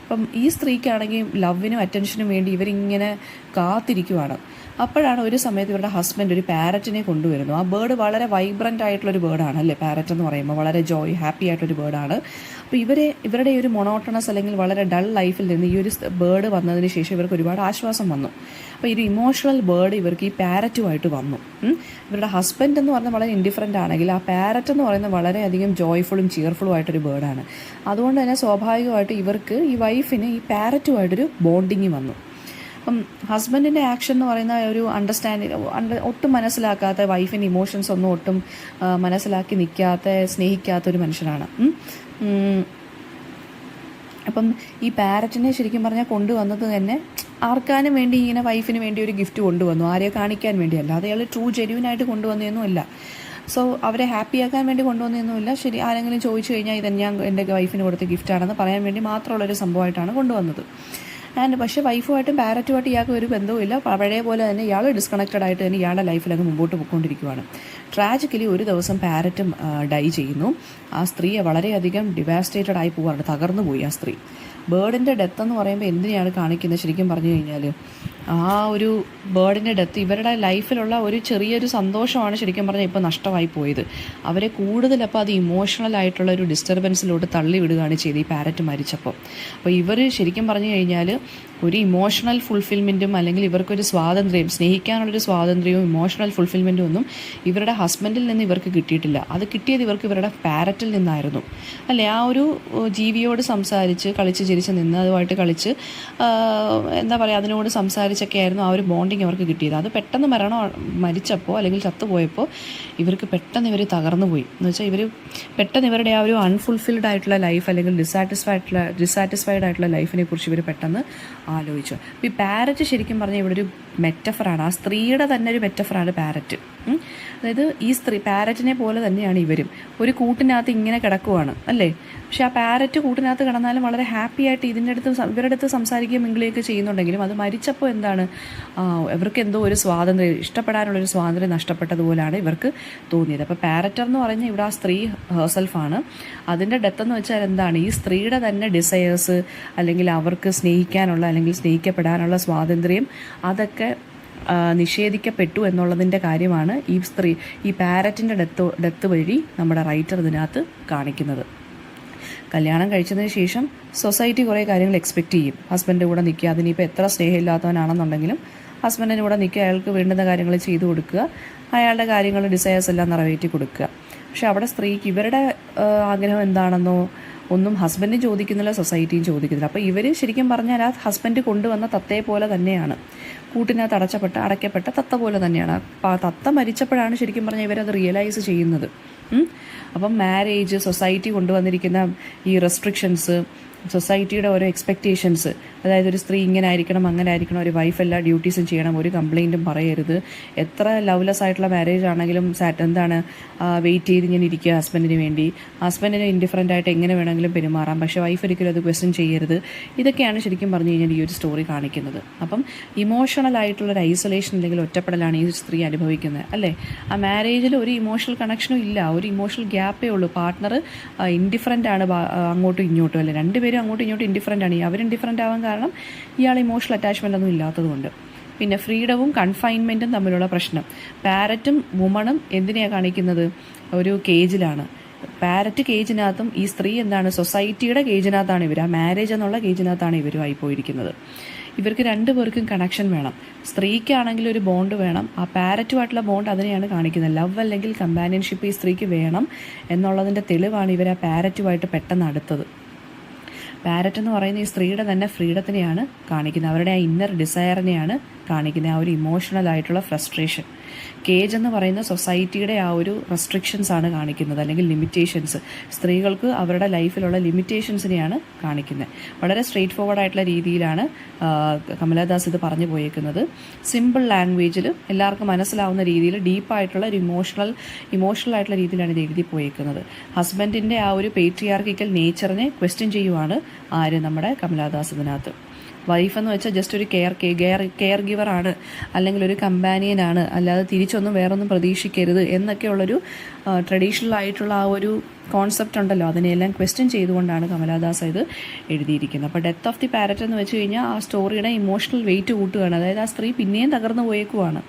അപ്പം ഈ സ്ത്രീക്കാണെങ്കിൽ ലവിനും അറ്റൻഷനും വേണ്ടി ഇവരിങ്ങനെ കാത്തിരിക്കുവാണ്. അപ്പോഴാണ് ഒരു സമയത്ത് ഇവരുടെ ഹസ്ബൻഡ് ഒരു പാരറ്റിനെ കൊണ്ടുവരുന്നു. ആ ബേർഡ് വളരെ വൈബ്രൻ്റ് ആയിട്ടുള്ളൊരു ബേർഡാണ് അല്ലേ, പാരറ്റ് എന്ന് പറയുമ്പോൾ വളരെ ഹാപ്പി ആയിട്ടൊരു ബേർഡാണ്. അപ്പോൾ ഇവരുടെ ഒരു മൊണോട്ടണസ് അല്ലെങ്കിൽ വളരെ ഡൾ ലൈഫിൽ നിന്ന് ഈ ഒരു ബേർഡ് വന്നതിന് ശേഷം ഇവർക്ക് ഒരുപാട് ആശ്വാസം വന്നു. അപ്പോൾ ഈ ഒരു ഇമോഷണൽ ബേർഡ് ഇവർക്ക് ഈ പാരറ്റുമായിട്ട് വന്നു. ഇവരുടെ ഹസ്ബൻഡ് എന്ന് പറഞ്ഞാൽ വളരെ ഇൻഡിഫറൻ്റ് ആണെങ്കിൽ ആ പാരറ്റ് എന്ന് പറയുന്നത് വളരെയധികം ജോയ്ഫുള്ളും ചിയർഫുള്ളും ആയിട്ടൊരു ബേർഡാണ്. അതുകൊണ്ട് തന്നെ സ്വാഭാവികമായിട്ട് ഇവർക്ക് ഈ വൈഫിന് ഈ പാരറ്റുമായിട്ടൊരു ബോണ്ടിങ് വന്നു. അപ്പം ഹസ്ബൻഡിൻ്റെ ആക്ഷൻ എന്ന് പറയുന്ന ഒരു ഒട്ടും മനസ്സിലാക്കാത്ത, വൈഫിൻ്റെ ഇമോഷൻസ് ഒന്നും ഒട്ടും മനസ്സിലാക്കി നിൽക്കാത്ത, സ്നേഹിക്കാത്ത ഒരു മനുഷ്യനാണ്. അപ്പം ഈ പാരറ്റിനെ ശരിക്കും പറഞ്ഞാൽ കൊണ്ടുവന്നത് തന്നെ ആർക്കാനും വേണ്ടി, ഇങ്ങനെ വൈഫിന് വേണ്ടി ഒരു ഗിഫ്റ്റ് കൊണ്ടുവന്നു, ആരെയോ കാണിക്കാൻ വേണ്ടിയല്ല. അത് അയാൾ ജെന്യുവനായിട്ട് കൊണ്ടുവന്നതൊന്നുമല്ല. സോ അവരെ ഹാപ്പിയാക്കാൻ വേണ്ടി കൊണ്ടുവന്നതൊന്നുമില്ല. ശരി, ആരെങ്കിലും ചോദിച്ചു കഴിഞ്ഞാൽ ഇത് ഞാൻ എൻ്റെ വൈഫിന് കൊടുത്ത ഗിഫ്റ്റാണെന്ന് പറയാൻ വേണ്ടി മാത്രമുള്ളൊരു സംഭവമായിട്ടാണ് കൊണ്ടുവന്നത്. പക്ഷേ വൈഫുമായിട്ടും പാരറ്റുമായിട്ട് ഇയാൾക്ക് ഒരു ബന്ധവുമില്ല. പഴയ പോലെ തന്നെ ഇയാൾ ഡിസ്കണക്റ്റഡ് ആയിട്ട് തന്നെ ഇയാളുടെ ലൈഫിൽ അങ്ങ് മുമ്പോട്ട് പോയിക്കൊണ്ടിരിക്കുകയാണ്. ട്രാജിക്കലി ഒരു ദിവസം പാരറ്റും ഡൈ ചെയ്യുന്നു. ആ സ്ത്രീയെ വളരെയധികം ഡിവാസ്റ്റേറ്റഡ് ആയി പോവാണ്, തകർന്നു പോയി ആ സ്ത്രീ. ബേർഡിൻ്റെ ഡെത്ത് എന്ന് പറയുമ്പോൾ എന്തിനാണ് കാണിക്കുന്നത് ശരിക്കും പറഞ്ഞു കഴിഞ്ഞാൽ, ആ ഒരു ബേർഡിൻ്റെ ഡെത്ത് ഇവരുടെ ലൈഫിലുള്ള ഒരു ചെറിയൊരു സന്തോഷമാണ് ശരിക്കും പറഞ്ഞാൽ ഇപ്പോൾ നഷ്ടമായി പോയത്. അവരെ കൂടുതൽ അപ്പോൾ അത് ഇമോഷണൽ ആയിട്ടുള്ള ഒരു ഡിസ്റ്റർബൻസിലോട്ട് തള്ളി വിടുകയാണ് ചെയ്ത് ഈ പാരറ്റ് മരിച്ചപ്പോൾ. അപ്പോൾ ഇവർ ശരിക്കും പറഞ്ഞു കഴിഞ്ഞാൽ ഒരു ഇമോഷണൽ ഫുൾഫിൽമെൻറ്റും അല്ലെങ്കിൽ ഇവർക്കൊരു സ്വാതന്ത്ര്യം, സ്നേഹിക്കാനുള്ളൊരു സ്വാതന്ത്ര്യവും ഇമോഷണൽ ഫുൾഫിൽമെൻറ്റും ഒന്നും ഇവരുടെ ഹസ്ബൻഡിൽ നിന്ന് ഇവർക്ക് കിട്ടിയിട്ടില്ല. അത് കിട്ടിയത് ഇവർക്ക് ഇവരുടെ പാരറ്റിൽ നിന്നായിരുന്നു അല്ലേ. ആ ഒരു ജീവിയോട് സംസാരിച്ച് കളിച്ച് ചിരിച്ച് നിന്ന് അതുമായിട്ട് കളിച്ച് എന്താ പറയുക, അതിനോട് സംസാരിച്ചൊക്കെ ആയിരുന്നു ആ ഒരു ബോണ്ടിങ് അവർക്ക് കിട്ടിയത്. അത് പെട്ടെന്ന് മരിച്ചപ്പോൾ അല്ലെങ്കിൽ ചത്തുപോയപ്പോൾ ഇവർക്ക് പെട്ടെന്ന് ഇവർ തകർന്നു പോയി. എന്ന് വെച്ചാൽ ഇവർ പെട്ടെന്ന് ഇവരുടെ ആ ഒരു അൺഫുൾഫിൽഡ് ആയിട്ടുള്ള ലൈഫ് അല്ലെങ്കിൽ ഡിസാറ്റിസ്ഫൈഡ് ആയിട്ടുള്ള ലൈഫിനെ കുറിച്ച് ഇവർ പെട്ടെന്ന് ആലോചിച്ചു. ഈ പാരറ്റ് ശരിക്കും പറഞ്ഞാൽ ഇവിടെ ഒരു മെറ്റഫറാണ്, ആ സ്ത്രീയുടെ തന്നെ ഒരു മെറ്റഫറാണ് പാരറ്റ്. അതായത് ഈ സ്ത്രീ പാരറ്റിനെ പോലെ തന്നെയാണ് ഇവരും, ഒരു കൂട്ടിനകത്ത് ഇങ്ങനെ കിടക്കുവാണ് അല്ലേ. പക്ഷെ ആ പാരറ്റ് കൂട്ടിനകത്ത് കിടന്നാലും വളരെ ഹാപ്പി ആയിട്ട് ഇവരുടെ അടുത്ത് സംസാരിക്കുകയും മിങ്കിളുകയൊക്കെ ചെയ്യുന്നുണ്ടെങ്കിലും അത് മരിച്ചപ്പോൾ എന്താണ്, ഇവർക്ക് എന്തോ ഒരു സ്വാതന്ത്ര്യം, ഇഷ്ടപ്പെടാനുള്ളൊരു സ്വാതന്ത്ര്യം നഷ്ടപ്പെട്ടതുപോലെയാണ് ഇവർക്ക് തോന്നിയത്. അപ്പോൾ പാരറ്റർ എന്ന് പറഞ്ഞാൽ ഇവിടെ ആ സ്ത്രീ ഹേർസെൽഫാണ്. അതിൻ്റെ ഡെത്ത് എന്ന് വെച്ചാൽ എന്താണ്, ഈ സ്ത്രീയുടെ തന്നെ ഡിസയേഴ്സ് അല്ലെങ്കിൽ അവർക്ക് സ്നേഹിക്കാനുള്ള അല്ലെങ്കിൽ സ്നേഹിക്കപ്പെടാനുള്ള സ്വാതന്ത്ര്യം അതൊക്കെ നിഷേധിക്കപ്പെട്ടു എന്നുള്ളതിൻ്റെ കാര്യമാണ് ഈ പാരറ്റിൻ്റെ ഡെത്ത് വഴി നമ്മുടെ റൈറ്റർ ഇതിനകത്ത് കാണിക്കുന്നത്. കല്യാണം കഴിച്ചതിന് ശേഷം സൊസൈറ്റി കുറേ കാര്യങ്ങൾ എക്സ്പെക്റ്റ് ചെയ്യും. ഹസ്ബൻഡിൻ്റെ കൂടെ നിൽക്കുക, അതിനിപ്പോൾ എത്ര സ്നേഹമില്ലാത്തവനാണെന്നുണ്ടെങ്കിലും ഹസ്ബൻഡിൻ്റെ കൂടെ നിൽക്കുക, അയാൾക്ക് വേണ്ടുന്ന കാര്യങ്ങൾ ചെയ്തു കൊടുക്കുക, അയാളുടെ കാര്യങ്ങൾ ഡിസയേഴ്സ് എല്ലാം നിറവേറ്റി കൊടുക്കുക. പക്ഷെ അവിടെ സ്ത്രീക്ക് ഇവരുടെ ആഗ്രഹം എന്താണെന്നോ ഒന്നും ഹസ്ബൻഡും ചോദിക്കുന്നില്ല, സൊസൈറ്റിയും ചോദിക്കുന്നില്ല. അപ്പോൾ ഇവർ ശരിക്കും പറഞ്ഞാൽ ആ ഹസ്ബൻഡ് കൊണ്ടുവന്ന തത്തയെ പോലെ തന്നെയാണ്, കൂട്ടിനകത്ത് അടയ്ക്കപ്പെട്ട തത്ത പോലെ തന്നെയാണ്. അപ്പോൾ ആ തത്ത മരിച്ചപ്പോഴാണ് ശരിക്കും പറഞ്ഞാൽ ഇവരത് റിയലൈസ് ചെയ്യുന്നത്. അപ്പം മാരേജ്, സൊസൈറ്റി കൊണ്ടുവന്നിരിക്കുന്ന ഈ റെസ്ട്രിക്ഷൻസ്, സൊസൈറ്റിയുടെ ഓരോ എക്സ്പെക്റ്റേഷൻസ്, അതായത് ഒരു സ്ത്രീ ഇങ്ങനെ ആയിരിക്കണം, അങ്ങനെ ആയിരിക്കണം, ഒരു വൈഫ് എല്ലാ ഡ്യൂട്ടീസും ചെയ്യണം, ഒരു കംപ്ലയിൻറ്റും പറയരുത്, എത്ര ലവ്ലെസ് ആയിട്ടുള്ള മാരേജ് ആണെങ്കിലും വെയിറ്റ് ചെയ്ത് ഇങ്ങനെ ഇരിക്കുക ഹസ്ബൻഡിന് വേണ്ടി, ഹസ്ബൻഡിന് ഇൻഡിഫറൻ്റ് ആയിട്ട് എങ്ങനെ വേണമെങ്കിലും പെരുമാറാം, പക്ഷേ വൈഫ് ഒരിക്കലും അത് ക്വസ്റ്റ്യൻ ചെയ്യരുത്. ഇതൊക്കെയാണ് ശരിക്കും പറഞ്ഞു കഴിഞ്ഞാൽ ഈ ഒരു സ്റ്റോറി കാണിക്കുന്നത്. അപ്പം ഇമോഷണൽ ആയിട്ടുള്ളൊരു ഐസൊലേഷൻ അല്ലെങ്കിൽ ഒറ്റപ്പെടലാണ് ഈ സ്ത്രീ അനുഭവിക്കുന്നത് അല്ലേ. ആ മാരേജിൽ ഒരു ഇമോഷണൽ കണക്ഷനും ഇല്ല, ഒരു ഇമോഷണൽ ഗ്യാപ്പേ ഉള്ളൂ. പാർട്ട്ണർ ഇൻഡിഫറൻ്റ് ആണ് അങ്ങോട്ടും ഇങ്ങോട്ടും അല്ലേ, രണ്ടുപേരും അങ്ങോട്ടും ഇങ്ങോട്ടും ഇൻഡിഫറൻ്റ് ആണ്. അവർ ഇൻഡിഫറൻ്റ് ആവാൻ കാരണം ഇയാൾ ഇമോഷണൽ അറ്റാച്ച്മെൻ്റ് ഒന്നും ഇല്ലാത്തതുകൊണ്ട്. പിന്നെ ഫ്രീഡവും കൺഫൈൻമെൻറ്റും തമ്മിലുള്ള പ്രശ്നം. പാരറ്റും വുമണും എന്തിനെയാണ് കാണിക്കുന്നത്, ഒരു കേജിലാണ്. പാരറ്റ് കേജിനകത്തും ഈ സ്ത്രീ എന്താണ്, സൊസൈറ്റിയുടെ കേജിനകത്താണ് ഇവർ, ആ മാരേജ് എന്നുള്ള കേജിനകത്താണ് ഇവരുമായി പോയിരിക്കുന്നത്. ഇവർക്ക് രണ്ടുപേർക്കും കണക്ഷൻ വേണം. സ്ത്രീക്കാണെങ്കിൽ ഒരു ബോണ്ട് വേണം, ആ പാരറ്റുമായിട്ടുള്ള ബോണ്ട് അതിനെയാണ് കാണിക്കുന്നത്. ലവ് അല്ലെങ്കിൽ കമ്പാനിയൻഷിപ്പ് ഈ സ്ത്രീക്ക് വേണം എന്നുള്ളതിൻ്റെ തെളിവാണ് ഇവർ ആ പാരറ്റുമായിട്ട് പെട്ടെന്ന് അടുത്തത്. പാരറ്റ് എന്ന് പറയുന്ന ഈ സ്ത്രീയുടെ തന്നെ ഫ്രീഡത്തിനെയാണ് കാണിക്കുന്നത്, അവരുടെ ആ ഇന്നർ ഡിസയറിനെയാണ് കാണിക്കുന്നത്, ആ ഒരു ഇമോഷണൽ ആയിട്ടുള്ള ഫ്രസ്ട്രേഷൻ. കേജ് എന്ന് പറയുന്ന സൊസൈറ്റിയുടെ ആ ഒരു റെസ്ട്രിക്ഷൻസ് ആണ് കാണിക്കുന്നത്, അല്ലെങ്കിൽ ലിമിറ്റേഷൻസ്. സ്ത്രീകൾക്ക് അവരുടെ ലൈഫിലുള്ള ലിമിറ്റേഷൻസിനെയാണ് കാണിക്കുന്നത്. വളരെ സ്ട്രെയിറ്റ് ഫോർവേഡ് ആയിട്ടുള്ള രീതിയിലാണ് കമലാദാസ് ഇത് പറഞ്ഞു പോയേക്കുന്നത്. സിമ്പിൾ ലാംഗ്വേജിൽ എല്ലാവർക്കും മനസ്സിലാവുന്ന രീതിയിൽ ഡീപ്പായിട്ടുള്ള ഒരു ഇമോഷണൽ ആയിട്ടുള്ള രീതിയിലാണ് ഇത് എഴുതി പോയേക്കുന്നത്. ഹസ്ബൻഡിൻ്റെ ആ ഒരു പേട്രിയാർക്കിക്കൽ നേച്ചറിനെ ക്വസ്റ്റ്യൻ ചെയ്യുവാണ് ആര്, നമ്മുടെ കമലാദാസ് ഇതിനകത്ത്. വൈഫ് എന്ന് വെച്ചാൽ ജസ്റ്റ് ഒരു കെയർ ഗിവറാണ്, അല്ലെങ്കിൽ ഒരു കമ്പാനിയനാണ്, അല്ലാതെ തിരിച്ചൊന്നും വേറൊന്നും പ്രതീക്ഷിക്കരുത് എന്നൊക്കെയുള്ളൊരു ട്രഡീഷണൽ ആയിട്ടുള്ള ആ ഒരു കോൺസെപ്റ്റ് ഉണ്ടല്ലോ, അതിനെല്ലാം ക്വസ്റ്റ്യൻ ചെയ്തുകൊണ്ടാണ് കമലാദാസ് ഇത് എഴുതിയിരിക്കുന്നത്. അപ്പോൾ ഡെത്ത് ഓഫ് ദി പാരറ്റ് എന്ന് വെച്ച് കഴിഞ്ഞാൽ ആ സ്റ്റോറിയുടെ ഇമോഷണൽ വെയിറ്റ് കൂട്ടുകയാണ്, അതായത് ആ സ്ത്രീ പിന്നെയും തകർന്നു പോയേക്കുവാണ്.